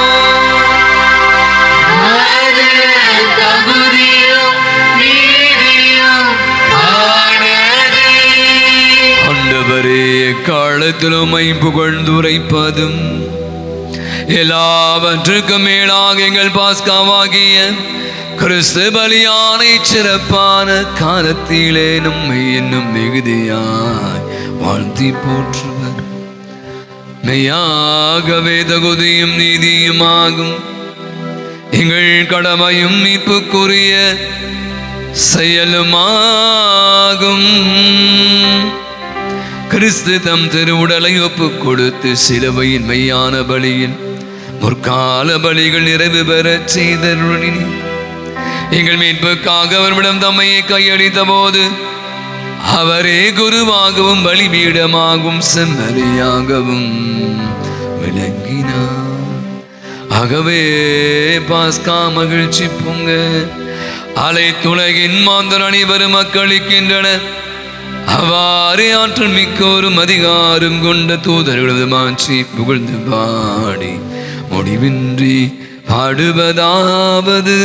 ஆண்டவரே, எக்காலத்திலும் புகழ்ந்துரைப்பதும் எல்லாவற்றுக்கும் மேலாக எங்கள் பாஸ்காவாகிய கிறிஸ்து பலியான சிறப்பான காலத்திலே நம்மை இன்னும் மிகுதியாய் வாழ்த்தி போற்றுவர். மெய்யாகவே தகுதியும் நீதியுமாகும் எங்கள் கடமையும் மீட்புக்குரிய செயலுமாகும். கிறிஸ்து தம் திருவுடலை ஒப்புக் கொடுத்து சிலுவையின் மெய்யான பலியின் முற்கால பலிகள் நிறைவு பெறச் செய்தருளினி. எங்கள் மீட்புக்காக அவரிடம் தம்மையை கையளித்த போது அவரே குருவாகவும் பலிபீடமாகவும் செம்மறியாகவும் விளங்கினார். ஆகவே பாஸ்கா மகிழ்ச்சி பொங்க அலைத்துலகின் மாந்தர் அனைவரும் மக்களிக்கின்றனர். அவ்வாறு ஆற்றல் மிக்கோரும் அதிகாரம் கொண்ட தூதர்களது மாற்றி புகழ்ந்து பாடி முடிவின்றி பாடுவதாவது.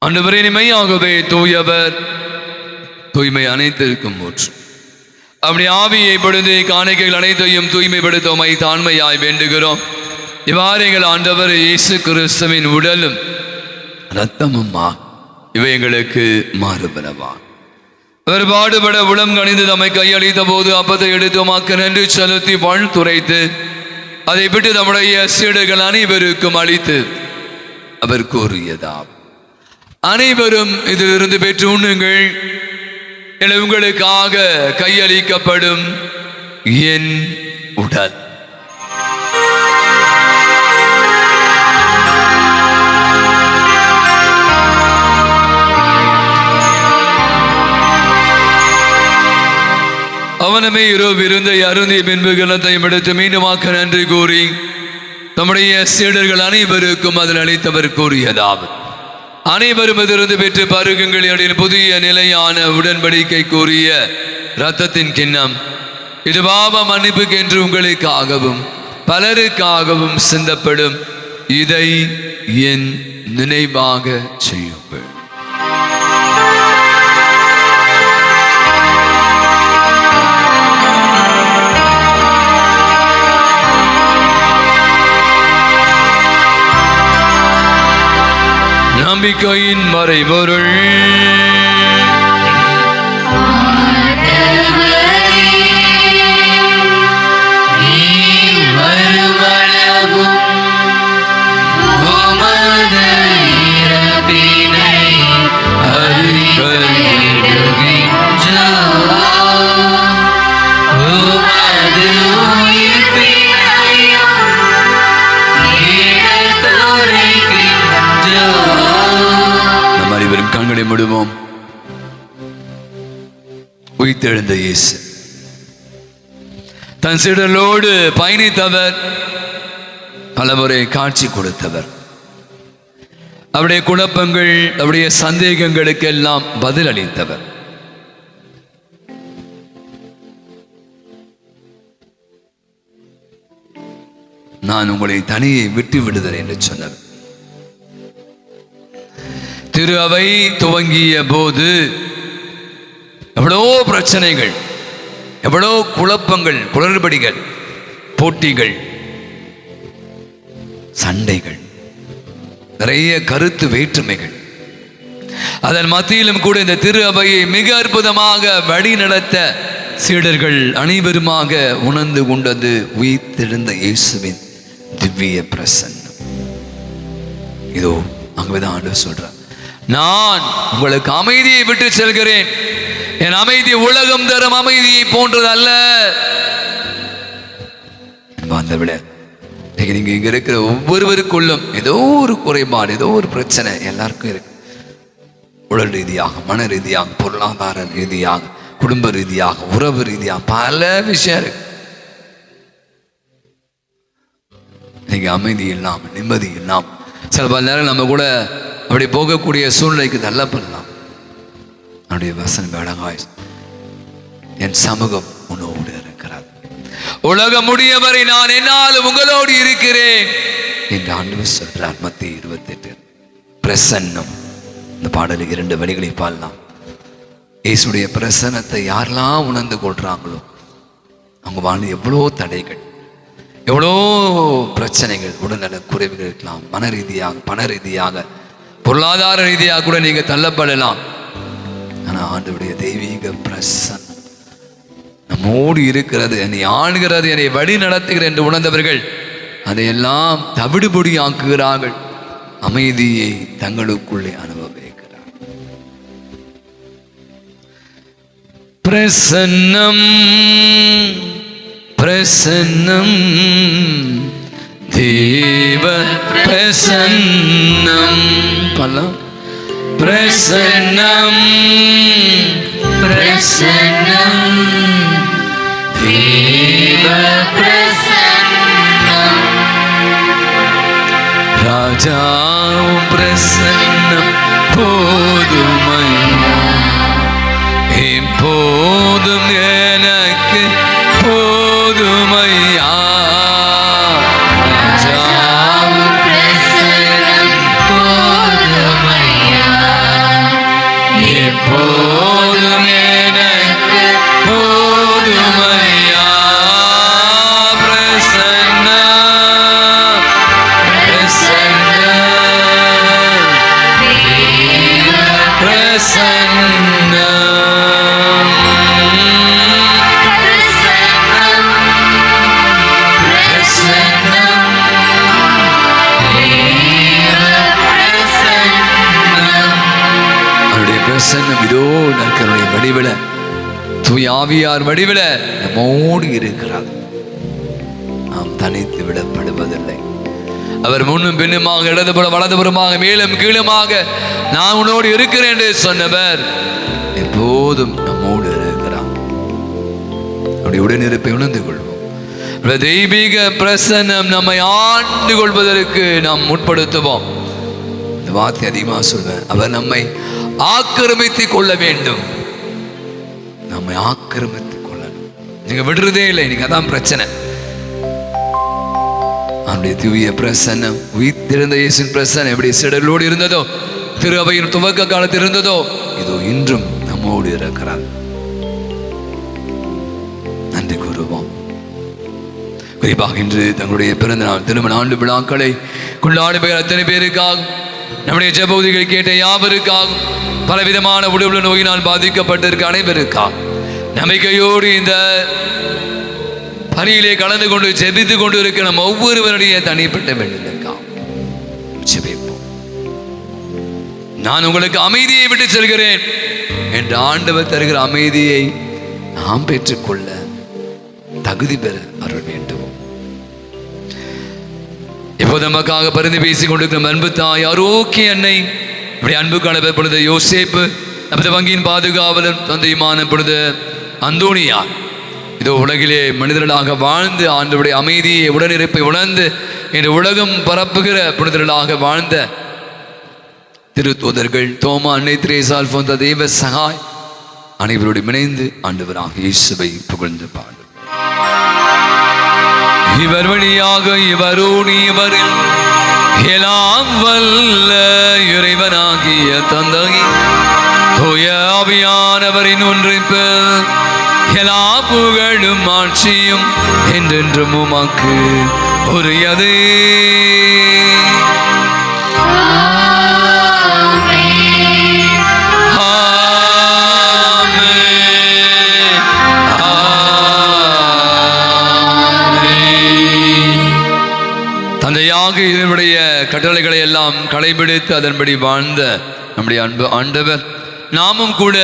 ஆண்டவரே, மெய்யாகவே தூயவர், தூய்மை அனைத்திற்கும் ஊற்று. அப்படி ஆவியை பொழுது காணிக்கைகள் அனைத்தையும் தூய்மைப்படுத்தோமை தாண்மையாய் வேண்டுகிறோம். இவ்வாறு எங்கள் ஆண்டவர் இயேசு கிறிஸ்துவின் உடலும் இரத்தமுமா இவை எங்களுக்கு மாறுபடவா. அவர் பாடுபட உளம் கணிந்து தம்மை கையளித்த போது அப்பத்தை எடுத்து உமக்கு நன்றி செலுத்தி வாழ்த்துரைத்து அதை விட்டு நம்முடைய சீடர்கள் அனைவருக்கும் அளித்து அவர் கூறியதாம், அனைவரும் இதிலிருந்து பெற்று உண்ணுங்கள், என உங்களுக்காக கையளிக்கப்படும் என் உடல். அவனமே இரவு விருந்தை அருந்திய பின்பு கிணத்தையும் எடுத்து மீண்டுமாக்க நன்றி கூறி தம்முடைய சீடர்கள் அனைவருக்கும் அதில் அளித்தவர் கூறியதாவது, அனைவரும் இதிலிருந்து பெற்று பருகுங்கள், எனில் புதிய நிலையான உடன்படிக்கை கூறிய இரத்தத்தின் கிண்ணம், இது பாவ மன்னிப்புக்கென்று உங்களுக்காகவும் பலருக்காகவும் சிந்தப்படும். இதை என் நினைவாக செய்யுங்கள். நம்பிக்கையின் மறைபொருள். கண்களை மூடுவோம். உயிர்த்தெழுந்த இயேசு தன் சீடர்களோடு பயணித்தவர், பலமுறை காட்சி கொடுத்தவர். அவருடைய குழப்பங்கள், அவருடைய சந்தேகங்களுக்கு எல்லாம் பதில் அளித்தவர். நான் உங்களை தனியே விட்டு விடுதல் என்று சொன்னவர். திரு அவை துவங்கிய போது எவ்வளோ பிரச்சனைகள், எவ்வளோ குழப்பங்கள், குளறுபடிகள், போட்டிகள், சண்டைகள், நிறைய கருத்து வேற்றுமைகள். அதன் மத்தியிலும் கூட இந்த திரு அவையை மிக அற்புதமாக வழி நடத்த சீடர்கள் அனைவருமாக உணர்ந்து கொண்டது உயிர்த்தெழுந்த இயேசுவின் திவ்ய பிரசன்னம். இதோ அங்குதான் ஆண்டவர் சொல்றார், நான் உங்களுக்கு அமைதியை விட்டு செல்கிறேன். என் அமைதி உலகம் தரும் அமைதியை போன்றது அல்ல. நீங்க இங்க இருக்கிற ஒவ்வொருவருக்குள்ளும் ஏதோ ஒரு குறைபாடு, ஏதோ ஒரு பிரச்சனை எல்லாருக்கும் இருக்கு. உடல் ரீதியாக, மன ரீதியாக, பொருளாதார ரீதியாக, குடும்ப ரீதியாக, உறவு ரீதியாக பல விஷயம் இருக்கு. நீங்க அமைதி இல்லாம, நிம்மதி இல்லாம, சில பல நேரம் நம்ம கூட அப்படி போகக்கூடிய சூழ்நிலைக்கு தள்ளப்படலாம். அவருடைய வசனம் அழகாய், என் சமூகம் உன்னோடு இருக்கிறார், உலகம் முடியவரை நான் என்னாலும் உங்களோடு இருக்கிறேன் என்று ஆண்டவர் சொல்றார். மத்திய 28 பிரசன்னம். இந்த பாடலுக்கு 2 வரிகளை பாடலாம். இயேசுடைய பிரசன்னத்தை யாரெல்லாம் உணர்ந்து கொள்றாங்களோ அவங்க வாழ்ந்து எவ்வளோ தடைகள், எவ்வளோ பிரச்சனைகள், உடல்நல குறைவுகள் இருக்கலாம், மன ரீதியாக, பண ரீதியாக, பொருளாதார ரீதியாக கூட நீங்க தள்ளப்படலாம். ஆனா ஆண்டவருடைய தெய்வீக பிரசன்னம் நம்மோடு இருக்கிறது, என்னை ஆளுகிறது, என்னை வழி நடத்துகிறது என்று உணர்ந்தவர்கள் அதையெல்லாம் தவிடுபொடி ஆக்குகிறார்கள். அமைதியை தங்களுக்குள்ளே அனுபவிக்கிறார். பிரசன்னம் பிரசன்னம் தேவ பிரசன்னம். பலம் பிரசன்னம் பிரசன்னம் தேவ பிரசன்னம். ராஜாவும் பிரசன்னம் போதுமையா, எப்போதும் எனக்கு போதுமையா. எப்போதும் எனக்கு போதுமையா. பிரசன்ன பிரசன்ன பிரசன்ன பிரசன்னம் இதோ நற்கருணை வடிவில, தூய ஆவியார் வடிவில நம்மோடு இருக்கிறார். நாம் தனித்து விடப்படுவதில்லை. அவர் முன்னும் பின்னுமாக, இடதுபுறம் வலதுபுறமாக, மேலும் கீழுமாக நான் உன்னோடு இருக்கிறேன் என்று சொன்னவர் எப்போதும் நம்மோடு இருக்கிறார். அவருடைய உடனிருப்பை உணர்ந்து கொள்வோம். தெய்வீக பிரசன்னம் நம்மை ஆண்டு கொள்வதற்கு நாம் முற்படுத்துவோம். இந்த வார்த்தை அதிகமாக சொல்வேன். அவர் நம்மை ஆக்கிரமித்துக் கொள்ள வேண்டும். நம்மை ஆக்கிரமித்துக் கொள்ளணும். நீங்க விடுறதே இல்லை. நீங்க அதான் பிரச்சனை. அவருடைய தூய பிரசன்னம், உயிர்த்தெழுந்த இயேசுவின் பிரசன்னம் எப்படி சிடரோடு இருந்ததோ, திரு அவையின் துவக்க காலத்தில் இருந்ததோ, இதோ இன்றும் நம்மோடு இருக்கிறார். நன்றி கூறுவோம். குறிப்பாக இன்று தங்களுடைய பிறந்த நாள் திருமண ஆண்டு விழாக்களை கொண்டாடுகிற அத்தனை பேருக்காகும், நம்முடைய ஜெபவுதிகள் கேட்ட யாவருக்காகும், பலவிதமான உடல் நோயினால் பாதிக்கப்பட்டிருக்க அனைவருக்காகும் நம்பிக்கையோடு இந்த பணியிலே கலந்து கொண்டு ஜெபித்து கொண்டு இருக்கிற நம்ம ஒவ்வொருவருடைய தனிப்பட்ட வேண்டுதலுக்காக ஜெபிப்போம். நான் உங்களுக்கு அமைதியை விட்டு செல்கிறேன் என்று ஆண்டவர் தருகிற அமைதியை நாம் பெற்றுக்கொள்ள தகுதி பெற அருள் வேண்டும். இப்போது நமக்காக பரிந்து பேசிக் கொண்டிருக்கிற அன்பு தாய் ஆரோக்கிய அன்னை, இப்படி அன்பு கணவர் பொழுது யோசேப்பு, நமது வங்கியின் பாதுகாவலர் தந்தையுமான பொழுது அந்தோனியா, இதோ உலகிலே மனிதர்களாக வாழ்ந்து ஆண்டவருடைய அமைதியை உடனிருப்பை உணர்ந்து இன்று உலகம் பரப்புகிற புனிதர்களாக வாழ்ந்த திருத்தூதர்கள் தோமா, அன்னை தெரேசா, போன்ற தெய்வ சகாய் அனைவரோடு இணைந்து ஆண்டவராக இயேசுவை புகழ்ந்து பாடும். இவர் வழியாக இவரோடு இவரில் எல்லாம் வல்ல இறைவனாகிய தந்தை தூய ஆவியானவரின் ஒன்றிப்பு எல்லா புகழும் ஆட்சியும் என்றென்றும் உமக்கு உரியதே. தந்தையாக இதனுடைய கட்டளைகளை எல்லாம் கடைபிடித்து அதன்படி வாழ்ந்த நம்முடைய அன்பு ஆண்டவர் நாமும் கூட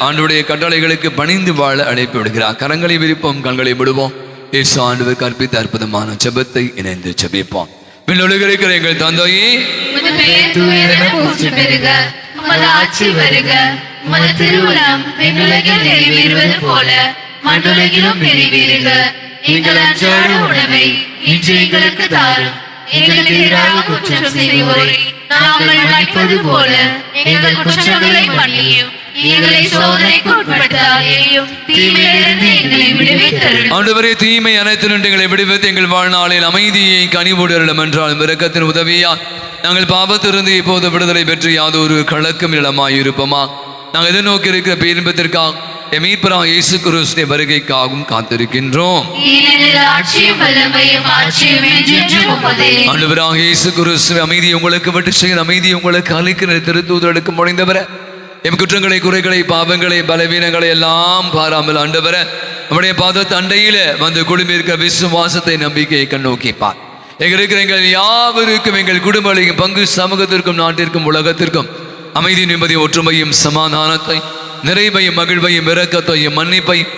ஆண்டவருடைய கட்டளைகளுக்கு பணிந்து வாழ அழைப்பு விடுகிறார். கரங்களை விரிப்போம், கண்களை விடுவோம். இயேசு ஆண்டவர் கற்பித்த அற்புதமான ஜெபத்தை இணைந்து ஜெபிப்போம். விண்ணுலகிருக்கிற எங்கள் தந்தையே, உமது பெயர் தூயதென போற்று பெறுக, உமது ஆட்சி வருக, உமது திருவுளம் விண்ணுலகில் நிறைவேறுவது போல மண்ணுலகிலும் நிறைவேறுக. எங்கள் அன்றாட உணவை இன்று எங்களுக்கு தாரும். எங்களுக்கு எதிராக குற்றம் செய்வோரை நாங்கள் மன்னிப்பது போல எங்கள் குற்றங்களை மன்னியும். எங்களை சோதனைக்கு உட்படுத்தாதேயும், தீமையிலிருந்து எங்களை விடுவித்தருளும். ஆண்டவரே, தீமை அனைத்திலிருந்து எங்களை விடுவித்து எங்கள் வாழ்நாளில் அமைதியை கனிவோடு அருளும் என்றால் இரக்கத்தின் உதவியால் நாங்கள் பாவத்திலிருந்து இப்போது விடுதலை பெற்று யாதொரு கலக்கம் இளமாயிருப்போமா. நாங்கள் எதிர்நோக்கி இருக்கிற பேரின்பத்திற்காக மீட்பரா இயேசு கிறிஸ்துவின் வருகைக்காகவும் காத்திருக்கின்றோம். ஆண்டவராக இயேசு கிறிஸ்துவின் அமைதியை உங்களுக்கு விட்டு செய்கிற அமைதியை உங்களுக்கு அளிக்கிற திருத்தூதர்களுக்கு முனைந்தவர எம் குற்றங்களை, குறைகளை, பாவங்களை, பலவீனங்களை எல்லாம் பாராமல் ஆண்டவர நம்முடைய பாதத்து அண்டையில வந்து குடும்பிருக்க விசுவாசத்தை, நம்பிக்கையை கண்ணோக்கிப்பார். எங்கள் யாவருக்கும், எங்கள் குடும்பங்களையும், பங்கு சமூகத்திற்கும், நாட்டிற்கும், உலகத்திற்கும் அமைதி, நிம்மதி, ஒற்றுமையும், சமாதானத்தை, நிறைவையும், மகிழ்வையும், இரக்கத்தையும், மன்னிப்பையும்,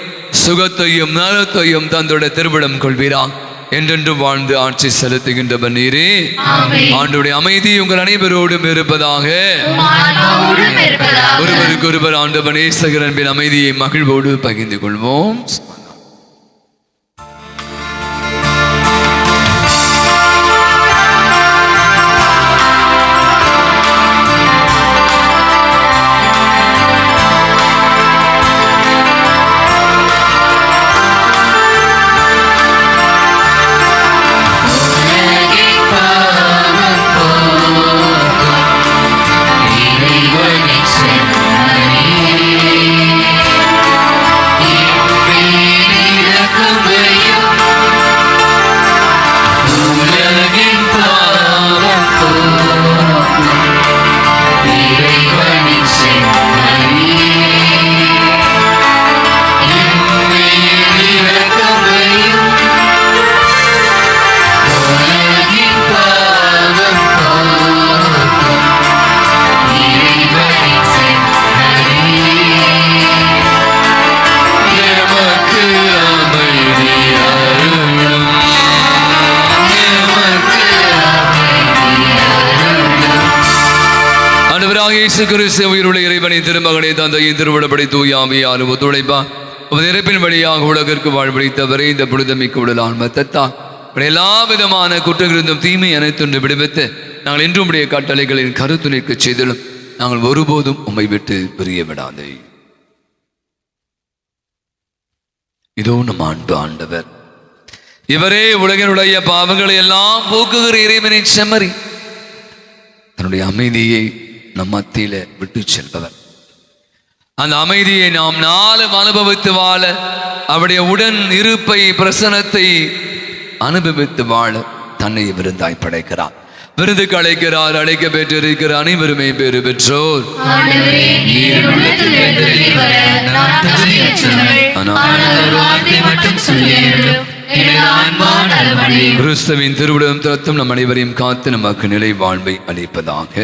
சுகத்தையும், நலத்தையும் தந்துடைய திருவிடம் கொள்வீரான். என்றென்று வாழ்ந்து ஆட்சி செலுத்துகின்றவர் நீரே. ஆண்டவருடைய அமைதி உங்கள் அனைவரோடும் இருப்பதாக. ஒருவருக்கு ஒருவர் ஆண்டவர் நேசகர் அன்பின் அமைதியை மகிழ்வோடு பகிர்ந்து கொள்வோம். உயிருள்ள இறைவனை திருமகனை தந்தையை திருவிடப்படி தூய ஆவியாலும் ஒத்துழைப்பா இறப்பின் வழியாக உலகிற்கு வாழ்வழித்தவரை இந்த புனிதமிக்க உடலால் மத்தத்தா எல்லா விதமான குற்றங்களிருந்தும் தீமை அனைத்துண்டு விடுவித்து நாங்கள் என்றும் உடைய கட்டளைகளின் கருத்துணைக்கு செய்தலும் நாங்கள் ஒருபோதும் உம்மை விட்டு பிரிய விடாதே. இதோ நம் அன்பு ஆண்டவர் இவரே உலகினுடைய பாவங்களை எல்லாம் போக்குகிற இறைவனின் செம்மறி, தன்னுடைய அமைதியை நம் மத்தியில விட்டு செல்பவர். அந்த அமைதியை நாம் நாளும் அனுபவித்து வாழ, அவருடைய உடன் இருப்பை பிரசனத்தை அனுபவித்து வாழ தன்னை விருந்தாய் படைக்கிறார். விருதுக்கு அழைக்கிறார். அழைக்க பெற்றிருக்கிற அனைவருமே பேறு பெற்றோர். கிறிஸ்துவின் திருவிடம் தத்துவம் நம் அனைவரையும் காத்து நமக்கு நிலை வாழ்வை அளிப்பதாக.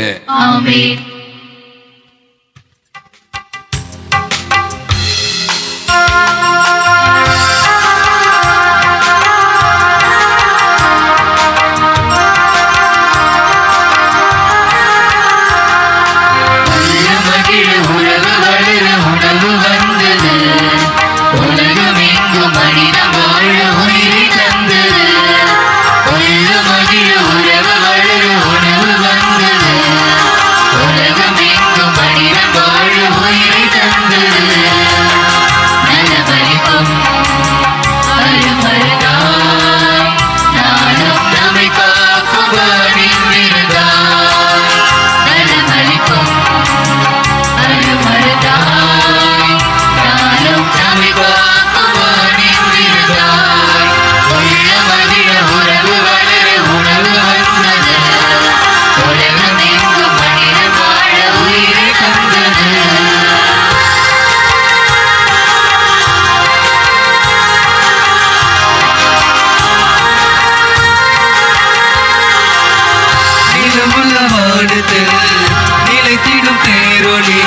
நிலைத்திடும் தேரொளி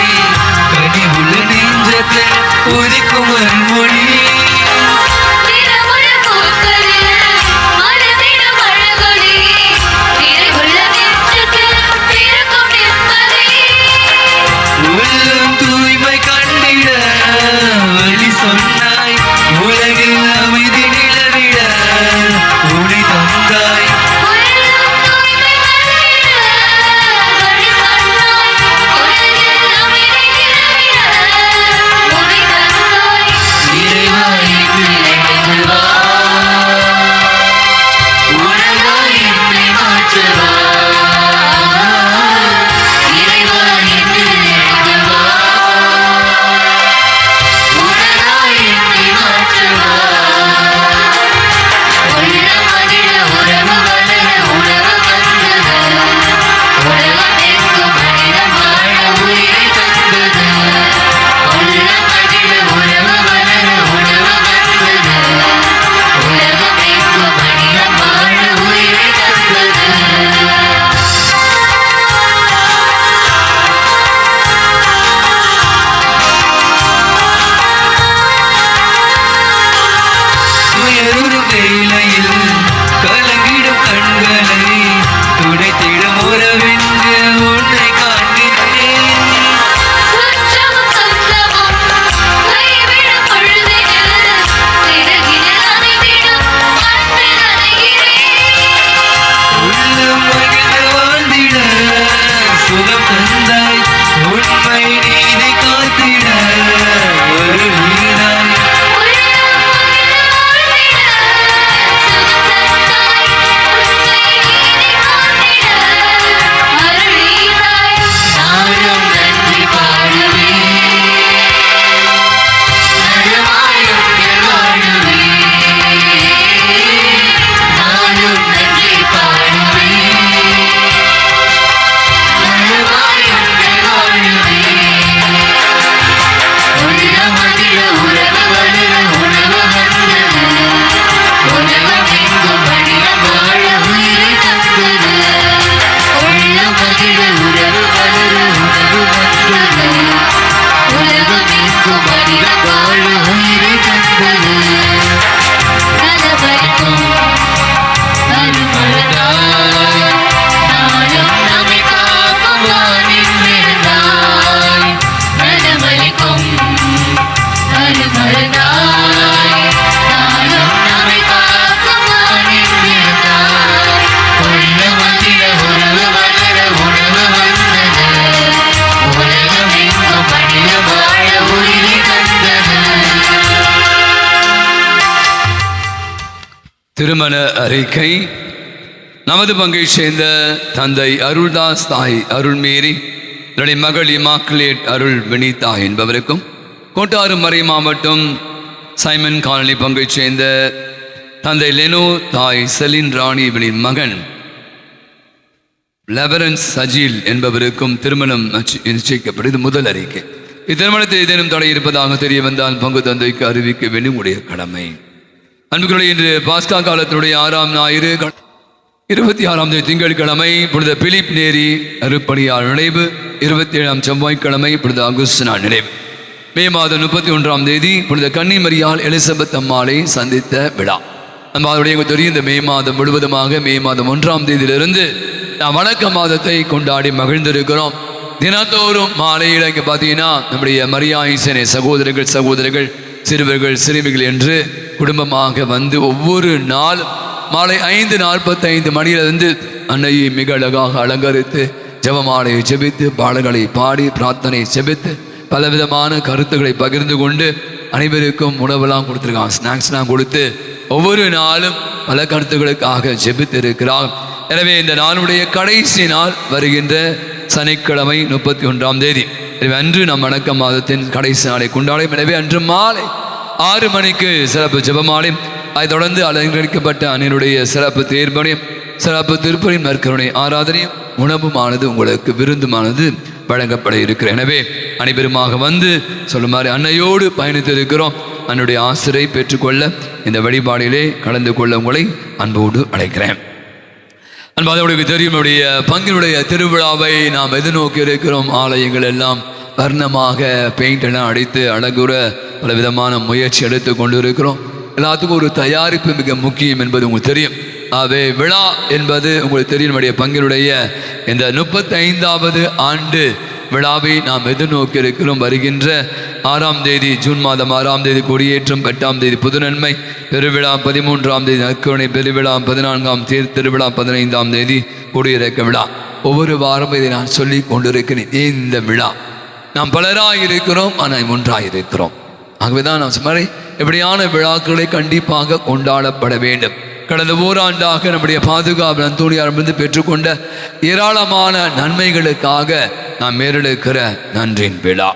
கனிவுள்ள நெஞ்சத்தில் உதிக்கும் மொழி உள்ளம் தூய்மை கண்டிட வழி சொன்னாய், உலகில் அமைதி நிலவிட உனை தந்தாய். கலங்கிடும் கண்களை துடைத்திடும் உறவென்று உன்னை காண்கிறேன். உள்ளம் மகிழ்ந்து வாழ்ந்திட சுகம் தந்தாய், உண்மை நீதி காத்திட ஒரு வீராய். உலகம் திருமண அறிக்கை. நமது பங்கை சேர்ந்த தந்தை அருள்தாஸ், தாய் அருள்மேரி, என்னுடைய மகள் இமாக்குலேட் அருள் வினிதா என்பவருக்கும், கோட்டாறு மறை மாவட்டம் சைமன் காலனி பங்கை சேர்ந்த தந்தை லெனோ, தாய் செலின் ராணி இவனின் மகன் லெபரன்ஸ் சஜீல் என்பவருக்கும் திருமணம் நிச்சயிக்கப்பட்டது. முதல் அறிக்கை. இத்திருமணத்தில் ஏதேனும் தடை இருப்பதாக தெரிய வந்தால் பங்கு தந்தைக்கு அறிவிக்க வேண்டிய உடைய கடமை. அன்புகளுடைய இன்று பாஸ்கா காலத்தினுடைய 6ஆம் ஞாயிறு 26ஆம் தேதி திங்கட்கிழமை புனித பிலிப் நேரி அருப்பணியார் நினைவு. 27ஆம் செவ்வாய்க்கிழமை புனித அகுஸ்தினா நினைவு. மே மாதம் 31ஆம் தேதி புனித கன்னிமரியால் எலிசபெத் அம்மாளை சந்தித்த விழா. நம்மளுடைய தெரியும், இந்த மே மாதம் முழுவதுமாக மே மாதம் 1ஆம் தேதியிலிருந்து நாம் வணக்க மாதத்தை கொண்டாடி மகிழ்ந்திருக்கிறோம். தினத்தோறும் மாலையில் இங்கே பார்த்தீங்கன்னா நம்முடைய மரியாயிசனை சகோதரர்கள், சிறுவர்கள், சிறுமிகள் என்று குடும்பமாக வந்து ஒவ்வொரு நாள் மாலை 5:45 மணியிலிருந்து அன்னையை மிக அழகாக அலங்கரித்து ஜெபமாலையை ஜெபித்து பாடல்களை பாடி பிரார்த்தனை ஜெபித்து பலவிதமான கருத்துக்களை பகிர்ந்து கொண்டு அனைவருக்கும் உணவெல்லாம் கொடுத்துருக்காங்க, ஸ்நாக்ஸ்லாம் கொடுத்து ஒவ்வொரு நாளும் பல கருத்துக்களுக்காக ஜெபித்து இருக்கிறார். எனவே இந்த நாளுடைய கடைசி நாள் வருகின்ற சனிக்கிழமை 31ஆம் தேதி. எனவே அன்று நம் வணக்க மாதத்தின் கடைசி நாளை கொண்டாடும். எனவே அன்று மாலை 6 மணிக்கு சிறப்பு ஜெபமாலை, அதைத் தொடர்ந்து அலங்கரிக்கப்பட்ட அன்னையுடைய சிறப்பு தேர்பணியும் சிறப்பு திருப்பணி நற்கருணை ஆராதனையும் உணவுமானது உங்களுக்கு விருந்துமானது வழங்கப்பட இருக்கிற. எனவே அனைவருமாக வந்து சொல்லுமாறு அன்னையோடு பயணித்து இருக்கிறோம். அன்னுடைய ஆசிரை பெற்றுக்கொள்ள இந்த வழிபாடிலே கலந்து கொள்ள உங்களை அன்போடு அழைக்கிறேன். அன்பு தெரியும், நம்முடைய பங்கினுடைய திருவிழாவை நாம் எதிர்நோக்கி இருக்கிறோம். ஆலயங்கள் எல்லாம் வர்ணமாக பெயிண்ட் எல்லாம் அடித்து அழகுற பல விதமான முயற்சி எடுத்து கொண்டு இருக்கிறோம். எல்லாத்துக்கும் ஒரு தயாரிப்பு மிக முக்கியம் என்பது உங்களுக்கு தெரியும். ஆகவே விழா என்பது உங்களுக்கு தெரியும். நம்முடைய பங்கினுடைய இந்த 35வது ஆண்டு விழாவை நாம் எதிர்நோக்கி இருக்கிறோம். வருகின்ற 6ஆம் தேதி ஜூன் மாதம் 6ஆம் தேதி கொடியேற்றம், 8ஆம் தேதி புதுநன்மை பெருவிழா, 13ஆம் தேதி நற்கருணை பெருவிழா, 14ஆம் தேதி திருவிழா, 15ஆம் தேதி கொடியிறக்க விழா. ஒவ்வொரு வாரமும் இதை நான் சொல்லி கொண்டிருக்கிறேன். இந்த விழா நாம் பலராக இருக்கிறோம், ஆனால் ஒன்றாக இருக்கிறோம். ஆகவேதான் நான் சொன்ன எப்படியான விழாக்களை கண்டிப்பாக கொண்டாடப்பட வேண்டும். கடந்த ஓராண்டாக நம்முடைய பாதுகாப்பு அந்தோணியாரிடமிருந்து பெற்றுக்கொண்ட ஏராளமான நன்மைகளுக்காக நாம் மேலெடுக்கிற நன்றின் விழா.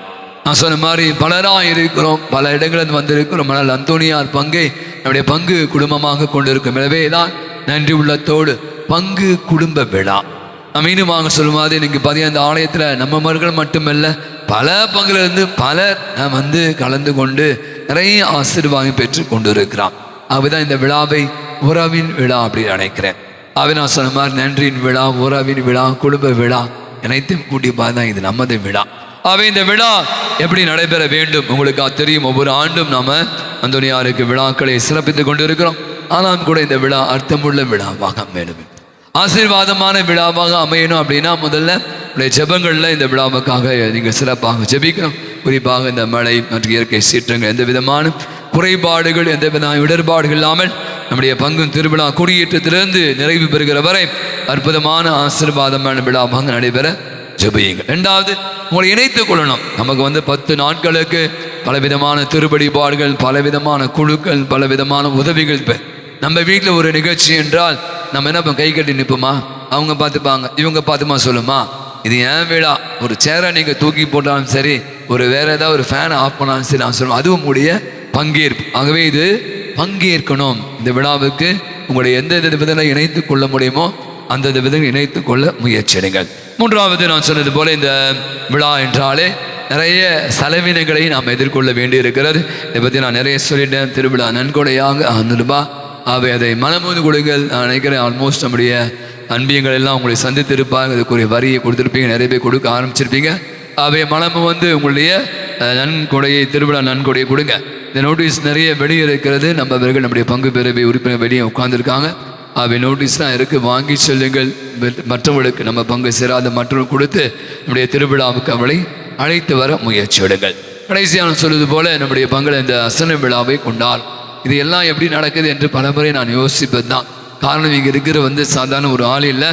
நான் சொன்ன மாதிரி பலராக இருக்கிறோம், பல இடங்களில் வந்திருக்கிறோம். ஆனால் அந்தோணியார் பங்கை நம்முடைய பங்கு குடும்பமாக கொண்டிருக்கும். எனவே தான் நன்றி உள்ளத்தோடு பங்கு குடும்ப விழா. நம்ம இன்னும் வாங்க சொல்லும் மாதிரி இன்னைக்கு பார்த்தீங்கன்னா இந்த ஆலயத்தில் நம்ம மர்கள் மட்டுமல்ல, பல பங்குலேருந்து பலர் வந்து கலந்து கொண்டு நிறைய ஆசீர்வாதம் பெற்று கொண்டு இருக்கிறான். அதுதான் இந்த விழாவை உறவின் விழா அப்படின்னு நினைக்கிறேன். அவை நான் சொன்ன மாதிரி நன்றியின் விழா, உறவின் விழா, குடும்ப விழா அனைத்தையும் கூட்டி பார்த்தா இது நமது விழா. அவை இந்த விழா எப்படி நடைபெற வேண்டும் உங்களுக்கு தெரியும். ஒவ்வொரு ஆண்டும் நாம அந்தோணியாருக்கு விழாக்களை சிறப்பித்து கொண்டு இருக்கிறோம். ஆனாலும் கூட இந்த விழா அர்த்தமுள்ள விழாவாக அமையணும், ஆசீர்வாதமான விழாவாக அமையணும். அப்படின்னா முதல்ல ஜெபங்களில் இந்த விழாவுக்காக நீங்கள் சிறப்பாக ஜெபிக்கணும். குறிப்பாக இந்த மழை மற்றும் இயற்கை சீற்றங்கள் எந்த விதமான குறைபாடுகள், எந்த விதமான இடர்பாடுகள் இல்லாமல் நம்முடைய பங்கும் திருவிழா கொடியேற்றத்திலிருந்து நிறைவு பெறுகிற வரை அற்புதமான ஆசீர்வாதமான விழாவாக நடைபெற ஜெபியுங்கள். 2வது, உங்களை இணைத்துக் கொள்ளணும். நமக்கு 10 நாட்களுக்கு பலவிதமான திருவழிபாடுகள், பலவிதமான குழுக்கள், பலவிதமான உதவிகள். நம்ம வீட்டில் ஒரு நிகழ்ச்சி என்றால் நம்ம என்ன கை கட்டி நிற்போமா? அவங்க பார்த்துப்பாங்க, இவங்க பார்த்துமா சொல்லுமா? இது ஏன் விழா. ஒரு சேரை நீங்கள் தூக்கி போட்டாலும் சரி, ஒரு வேற ஏதாவது ஒரு ஃபேனை ஆஃப் பண்ணாலும் சரி, நான் சொல்லுவோம் அதுவும் உடைய பங்கேற்பு. ஆகவே இது பங்கேற்கணும். இந்த விழாவுக்கு உங்களுடைய எந்த விதத்தில் இணைத்து கொள்ள முடியுமோ அந்த விதத்தில் இணைத்து கொள்ள முயற்சிடுங்கள். 3வது, நான் சொன்னது போல இந்த விழா என்றாலே நிறைய செலவினங்களை நாம் எதிர்கொள்ள வேண்டி இருக்கிறது. இதை பற்றி நான் நிறைய சொல்லிட்டேன். திருவிழா நன்கொடையாக 100 ரூபாய். அவை அதை மனமோது கொடுங்கள். நான் நினைக்கிறேன் ஆல்மோஸ்ட் நம்முடைய அன்பியங்கள் எல்லாம் உங்களை சந்தித்திருப்பாங்க. அதுக்குரிய வரியை கொடுத்துருப்பீங்க, நிறைய பேர் கொடுக்க ஆரம்பிச்சிருப்பீங்க. அவை மனமு உங்களுடைய நன்கொடையை, திருவிழா நன்கொடையை கொடுங்க. இந்த நோட்டீஸ் நிறைய வெளியே இருக்கிறது. நம்மவர்கள் நம்முடைய பங்கு பேரவை உறுப்பினர் வெளியே உட்கார்ந்துருக்காங்க. அவை நோட்டீஸ்லாம் இருக்குது, வாங்கி செல்லுங்கள். மற்றவர்களுக்கு நம்ம பங்கு சேராத மற்றவர்கள் கொடுத்து நம்முடைய திருவிழாவுக்கு அவளை அழைத்து வர முயற்சி எடுங்கள். கடைசியான சொல்வது போல நம்முடைய பங்கில் இந்த அசன விழாவை கொண்டால் இது எல்லாம் எப்படி நடக்குது என்று பலமுறை நான் யோசிப்பது தான். காரணம் இங்கே இருக்கிற சாதாரண ஒரு ஆள் இல்லை.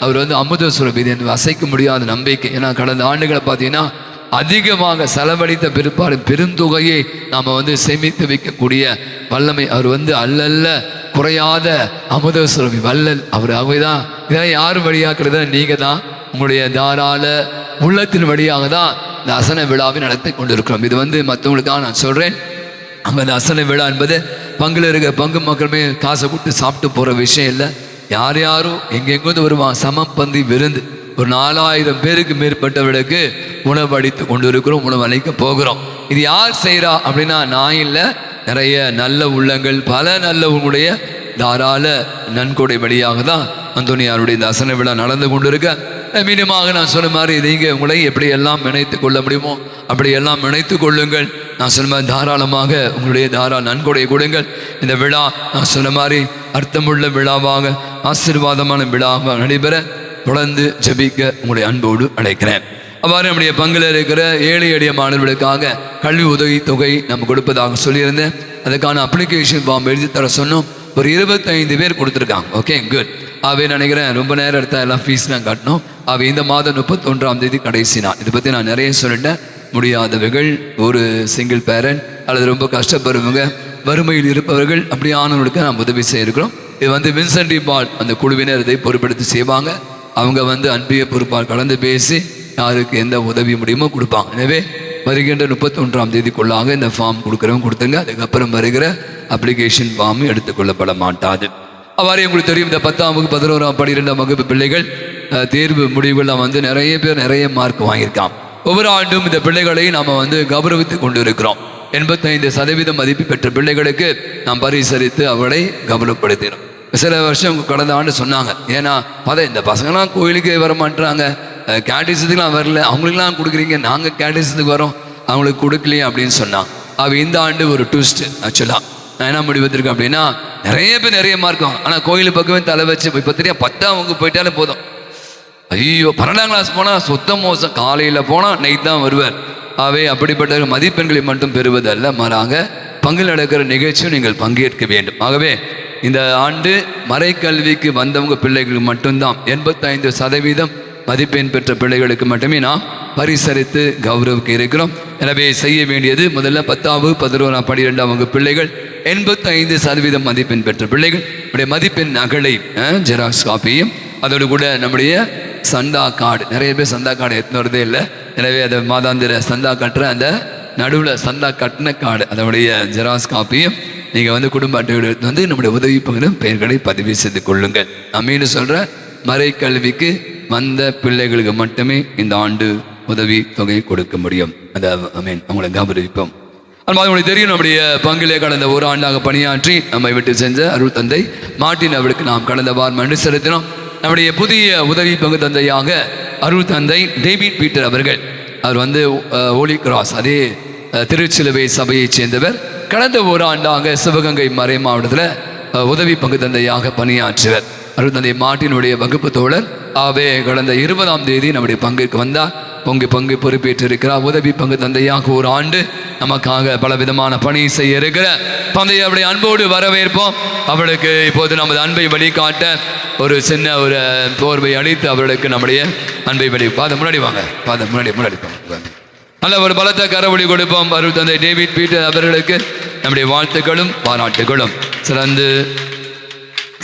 அவர் அமுத சுரபி, என்று அசைக்க முடியாத நம்பிக்கை. ஏன்னா கடந்த ஆண்டுகளை பார்த்தீங்கன்னா அதிகமாக செலவழித்த பிற்பாடு பெருந்தொகையை நாம் சேமித்து வைக்கக்கூடிய வல்லமை அவர் அல்லல்ல குறையாத அமுத சுரபி வள்ளல் அவர். ஆகவேதான் இதெல்லாம் யார் வழியாக்குறத நீங்க தான் உங்களுடைய தாராள உள்ளத்தின் வழியாக தான் இந்த அசன விழாவை நடத்தி கொண்டிருக்கிறோம். இது மற்றவங்களுக்காக நான் சொல்றேன். அந்த அசன விழா என்பது பங்குல இருக்க பங்கு மக்களுமே காசை கொடுத்து சாப்பிட்டு போற விஷயம் இல்லை. யார் யாரும் எங்கெங்கேருந்து வருவான் சமப்பந்தி விருந்து. ஒரு 4000 பேருக்கு மேற்பட்டவர்களுக்கு உணவு அளித்து கொண்டு இருக்கிறோம், உணவு அளிக்க போகிறோம். இது யார் செய்கிறா அப்படின்னா நான் இல்லை, நிறைய நல்ல உள்ளங்கள், பல நல்ல உங்களுடைய தாராள நன்கொடை வழியாக தான் அந்தோனியாருடைய இந்த அசன விழா நடந்து கொண்டு இருக்க. மீண்டுமாக நான் சொன்ன மாதிரி நீங்கள் உங்களை எப்படியெல்லாம் நினைத்து கொள்ள முடியுமோ அப்படியெல்லாம் நினைத்து கொள்ளுங்கள். நான் சொன்ன மாதிரி தாராளமாக உங்களுடைய தாராள நன்கொடை கொடுங்கள். இந்த விழா நான் சொன்ன மாதிரி அர்த்தமுள்ள விழாவாக ஆசீர்வாதமான விழாவாக நடைபெற தொடர்ந்து ஜெபிக்க உங்களுடைய அன்போடு அழைக்கிறேன். அவ்வாறு நம்முடைய பங்கில் இருக்கிற ஏழை எளிய மாணவர்களுக்காக கல்வி உதவி தொகை நம்ம கொடுப்பதாக சொல்லியிருந்தேன். அதுக்கான அப்ளிகேஷன் ஃபார்ம் எழுதி தர சொன்னோம். ஒரு 25 பேர் கொடுத்துருக்காங்க. Okay, good. அவை நினைக்கிறேன் ரொம்ப நேரம் எடுத்தால் எல்லாம் ஃபீஸ்லாம் கட்டணும். அவை இந்த மாதம் 31ஆம் தேதி கடைசி நாள். இதை பற்றி நான் நிறைய சொல்லிட்டேன். முடியாதவர்கள், ஒரு சிங்கிள் பேரண்ட் அல்லது ரொம்ப கஷ்டப்படுறவங்க, வறுமையில் இருப்பவர்கள், அப்படியானவர்களுக்கு நாம் உதவி செய்யிருக்கிறோம். இது வின்சென்ட் பால் அந்த குழுவினர் இதை பொறுப்பெடுத்து செய்வாங்க. அவங்க அன்பிய பொறுப்பால் கலந்து பேசி யாருக்கு எந்த உதவி முடியுமோ கொடுப்பாங்க. எனவே வருகின்ற 31ஆம் தேதிக்குள்ளாக இந்த ஃபார்ம் கொடுக்குறவங்க கொடுத்துங்க. அதுக்கப்புறம் வருகிற அப்ளிகேஷன் ஃபார்ம் எடுத்துக்கொள்ளப்பட மாட்டாது. அவ்வாறு உங்களுக்கு தெரியும், இந்த 10ஆம் வகுப்பு 11ஆம் 12ஆம் வகுப்பு பிள்ளைகள் தேர்வு முடிவுகளில் நிறைய பேர் நிறைய மார்க் வாங்கியிருக்கான். ஒவ்வொரு ஆண்டும் இந்த பிள்ளைகளை நாம் கௌரவித்து கொண்டு இருக்கிறோம். 85% மதிப்பு பெற்ற பிள்ளைகளுக்கு நாம் பரிசரித்து அவளை கௌரவப்படுத்தினோம். சில வருஷம் கடந்த ஆண்டு சொன்னாங்க, ஏன்னா இந்த பசங்களாம் கோயிலுக்கு வர மாட்டாங்க, கேட்டிசத்துக்குலாம் வரல, அவங்களுக்குலாம் கொடுக்குறீங்க, நாங்கள் கேட்டிசத்துக்கு வரோம், அவங்களுக்கு கொடுக்கலையே அப்படின்னு சொன்னாங்க. இந்த ஆண்டு ஒரு ட்விஸ்ட். ஆக்சுவலாக நான் என்ன முடிவெடுத்திருக்கேன் அப்படின்னா, நிறைய பேர் நிறைய மார்க் வாங்க, ஆனால் கோயில் பக்கமே தலை வச்சு இப்போ தெரியா 10ஆம் வகுப்பு போயிட்டாலே போதும். ஐயோ 12ஆம் கிளாஸ் போனால் சுத்த மோசம், காலையில் போனால் நைட் தான் வருவார். அப்படிப்பட்ட மதிப்பெண்களை மட்டும் பெறுவதல்ல, மாறாக பங்கில் நடக்கிற நிகழ்ச்சியும் நீங்கள் பங்கேற்க வேண்டும். ஆகவே இந்த ஆண்டு மறைக்கல்விக்கு வந்தவங்க பிள்ளைகளுக்கு மட்டும்தான் 85% மதிப்பெண் பெற்ற பிள்ளைகளுக்கு மட்டுமே நாம் பரிசரித்து கௌரவிக்க இருக்கிறோம். எனவே செய்ய வேண்டியது முதல்ல 10ஆம் 11ஆம் 12ஆம் வகுப்பு பிள்ளைகள் 85% மதிப்பெண் பெற்ற பிள்ளைகள் நம்முடைய மதிப்பெண் நகலை ஜெராக்ஸ் காப்பியும் அதோடு கூட நம்முடைய சந்தா கார்டு, நிறைய பேர் சந்தா கார்டு எடுத்துன்னு வரதே இல்லை. எனவே அதை மாதாந்திர சந்தா கட்டுற அந்த நடுவில் சந்தா கட்டின கார்டு அதனுடைய ஜெராக்ஸ் காப்பியும் நீங்கள் குடும்ப அட்டையோடு எடுத்து நம்முடைய உதவி பங்கிலும் பெயர்களை பதிவு செய்து கொள்ளுங்கள். நான் மீண்டும் சொல்கிறேன், மறைக்கல்விக்கு வந்த பிள்ளைகளுக்கு மட்டுமே இந்த ஆண்டு உதவி தொகை கொடுக்க முடியும். அதை அவங்களை கௌரவிப்போம். அது உங்களுக்கு தெரியும், நம்முடைய பங்கிலே கடந்த ஒரு ஆண்டாக பணியாற்றி நம்மை விட்டு சென்ற அருள் தந்தை மார்ட்டின் அவருக்கு நாம் கடந்த வாரம் நன்றி செலுத்தினோம். நம்முடைய புதிய உதவி பங்கு தந்தையாக அருள் தந்தை டேவிட் பீட்டர் அவர்கள், அவர் ஹோலி கிராஸ் அதே திருச்சிலுவை சபையைச் சேர்ந்தவர். கடந்த ஒரு ஆண்டாக சிவகங்கை மறை மாவட்டத்தில் உதவி பங்கு தந்தையாக பணியாற்றுவர். அருள் தந்தை மார்ட்டினுடைய வகுப்பு தோழர். கடந்த 20ஆம் தேதி நம்முடைய பங்குக்கு வந்தார். பங்கு பொறுப்பேற்றிருக்கிறார். உதவி பங்கு தந்தையாக ஒரு ஆண்டு நமக்காக பல விதமான பணி செய்ய இருக்கிற தந்தையை அவருடைய அன்போடு வரவேற்போம். அவளுக்கு இப்போது நமது அன்பை வழிகாட்ட ஒரு சின்ன ஒரு போர்வை அளித்து அவர்களுக்கு நம்முடைய அன்பை வழி முன்னாடி வாங்க, முன்னாடி நல்ல ஒரு பலத்த கரவொலி கொடுப்போம். அருள் தந்தை டேவிட் பீட்டர் அவர்களுக்கு நம்முடைய வாழ்த்துக்களும் பாராட்டுகளும்.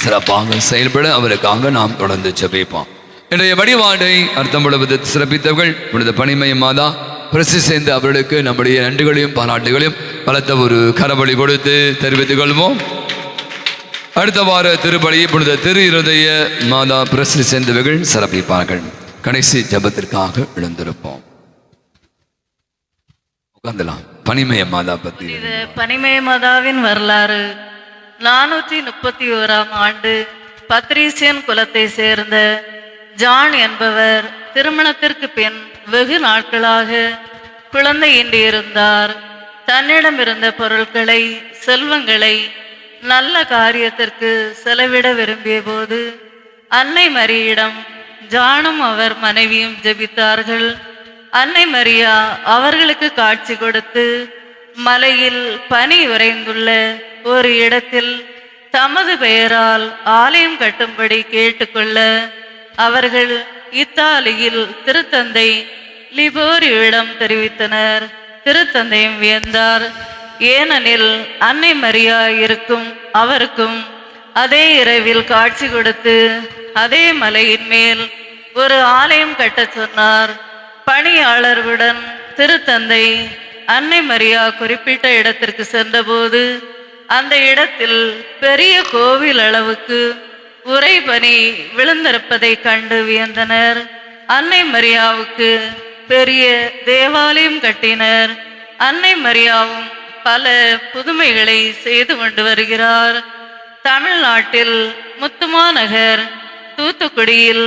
சிறப்பாக செயல்பட அவருக்காக நாம் தொடர்ந்து ஜெபிப்போம். இன்றைய வழிபாட்டை அர்த்தமுள்ள சிறப்பித்தவர்கள் புனித பணிமய மாதா பிரசி சேர்ந்து அவர்களுக்கு நம்முடைய நன்றிகளையும் பாராட்டுகளையும் பலத்த ஒரு கரவொலி கொடுத்து தெரிவித்துக் கொள்வோம். அடுத்த வார திருப்பலியை புனித திரு இருதய மாதா பிரசி சேர்ந்தவர்கள் சிறப்பிப்பார்கள். கடைசி ஜபத்திற்காக எழுந்திருப்போம். உட்கார்ந்தலாம். பனிமய மாதா பற்றி பனிமய மாதாவின் வரலாறு. 431ஆம் ஆண்டு பத்ரீசியன் குலத்தை சேர்ந்த ஜான் என்பவர் திருமணத்திற்கு பின் வெகு நாட்களாக குழந்தையின்றி இருந்தார். தன்னிடம் இருந்த பொருட்களை, செல்வங்களை நல்ல காரியத்திற்கு செலவிட விரும்பிய போது அன்னை மரியிடம் ஜானும் அவர் மனைவியும் ஜெபித்தார்கள். அன்னை மரியா அவர்களுக்கு காட்சி கொடுத்து மலையில் பனி உறைந்துள்ள ஒரு இடத்தில் தமது பெயரால் ஆலயம் கட்டும்படி கேட்டுக்கொள்ள அவர்கள் இத்தாலியில் திருத்தந்தை லிபோரியிடம் தெரிவித்தனர். திருத்தந்தையும் வியந்தார். ஏனெனில் அன்னை மரியா இருக்கும் அவருக்கும் அதே இரவில் காட்சி கொடுத்து அதே மலையின் மேல் ஒரு ஆலயம் கட்டச் சொன்னார். பணியாளர்களுடன் திருத்தந்தை அன்னை மரியா குறிப்பிட்ட இடத்திற்கு சென்றபோது அந்த இடத்தில் பெரிய கோவில் அளவுக்கு உறைபனி விழுந்திருப்பதை கண்டு வியந்தனர். அன்னை மரியாவுக்கு பெரிய தேவாலயம் கட்டினர். அன்னை மரியாவும் பல புதுமைகளை செய்து கொண்டு வருகிறார். தமிழ்நாட்டில் முத்துமாநகர் தூத்துக்குடியில்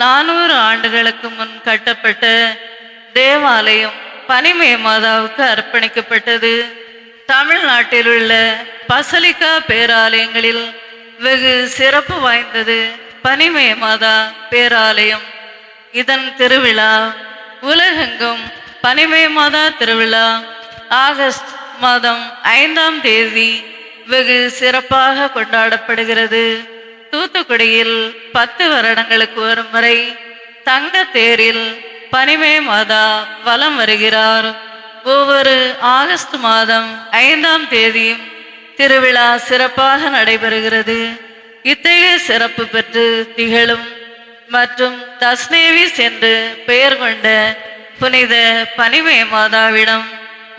400 ஆண்டுகளுக்கு முன் கட்டப்பட்ட தேவாலயம் பனிமய மாதாவுக்கு அர்ப்பணிக்கப்பட்டது. தமிழ்நாட்டில் உள்ள பசலிக்கா பேராலயங்களில் வெகு சிறப்பு வாய்ந்தது பனிமய மாதா பேராலயம். இதன் திருவிழா உலகெங்கும் பனிமய மாதா திருவிழா ஆகஸ்ட் மாதம் 5ஆம் தேதி வெகு சிறப்பாக கொண்டாடப்படுகிறது. தூத்துக்குடியில் 10 வருடங்களுக்கு ஒரு முறை தங்க தேரில் பனிமய மாதா வலம் வருகிறார். ஒவ்வொரு ஆகஸ்ட் மாதம் 5ஆம் தேதியும் திருவிழா சிறப்பாக நடைபெறுகிறது. இத்தகைய சிறப்பு பெற்று திகழும் மற்றும் தஸ்னேவிஸ் என்று பெயர் கொண்ட புனித பனிமய மாதாவிடம்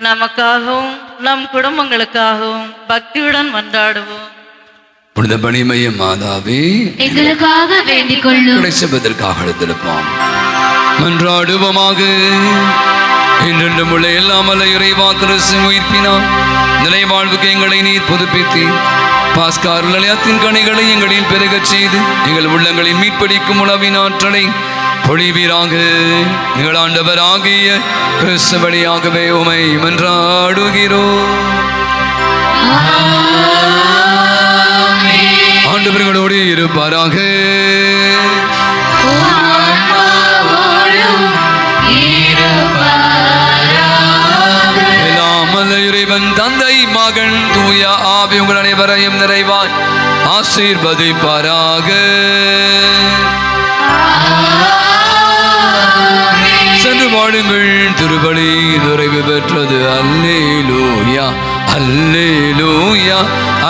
நமக்காகவும் நம் குடும்பங்களுக்காகவும் பக்தியுடன் மன்றாடுவோம். புனித பனிமய மாதாவே, எங்களுக்காக வேண்டிக் கொள்ளும். கிடைச்சபதற்காக எடுத்திருப்போம். மன்றாடுவோமாக. என்றென்றும் உள்ள எல்லாமல்ல இறைவா, கிறிஸ்து உயிர்ப்பினார் நிலைவாழ்வுக்கு எங்களை நீர் புதுப்பித்து பாஸ்கார் நிலையத்தின் கனிகளை எங்களில் பெருகச் செய்து எங்கள் உள்ளங்களில் மீட்படிக்கும் உணவின் ஆற்றலை பொழிவீராக. எங்கள் ஆண்டவராகிய கிறிஸ்து வழியாகவே உமை மன்றாடுகிறோம். ஆண்டவர்களோடு இருப்பாராக. இறைவன் தந்தை மகன் தூய ஆவி உங்கள் அனைவரையும் நிறைவாய் ஆசீர்வதிப்பாராக. சென்று வாழுங்கள், திருப்பலி நிறைவு பெற்றது. அல்லேலூயா, அல்லேலூயா,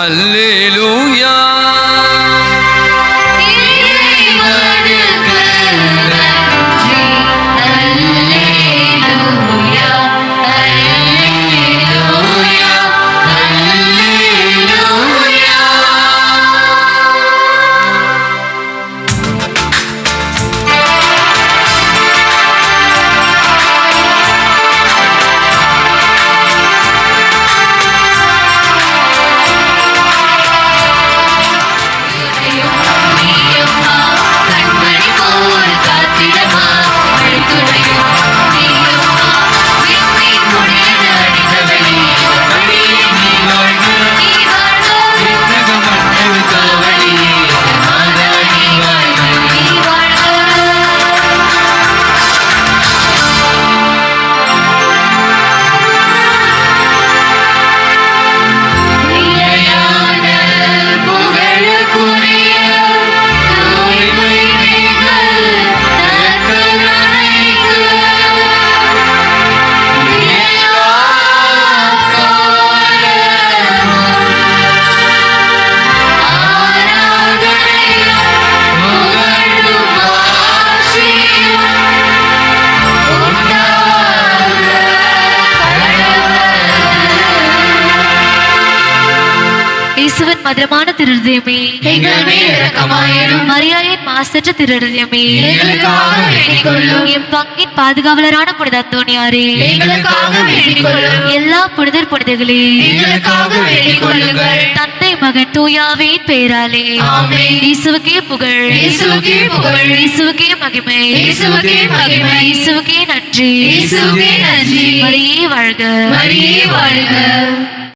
அல்லேலூயா. மதுரமான திருதயமே, எங்கள் மேல் இரக்கமாயிரும். மரியாயின் மாசற்ற திருதயமே, எங்களுக்காக வேண்டிக் கொள்ளும். என் பங்கின் பாதுகாவலரான புனித அந்தோணியாரே, எங்களுக்காக வேண்டிக் கொள்ளும். எல்லா புனிதர் புனிதர்களே, எங்களுக்காக வேண்டிக் கொள்ளுங்கள். தந்தை மகன் தூயாவின் பெயராலே ஆமென். இயேசுவுக்கே புகழ், இயேசுவுக்கே புகழ், இயேசுவுக்கே மகிமை, இயேசுவுக்கே மகிமை, இயேசுவுக்கே நன்றி, இயேசுவுக்கே நன்றி. மரியே வாழ்க, மரியே வாழ்க.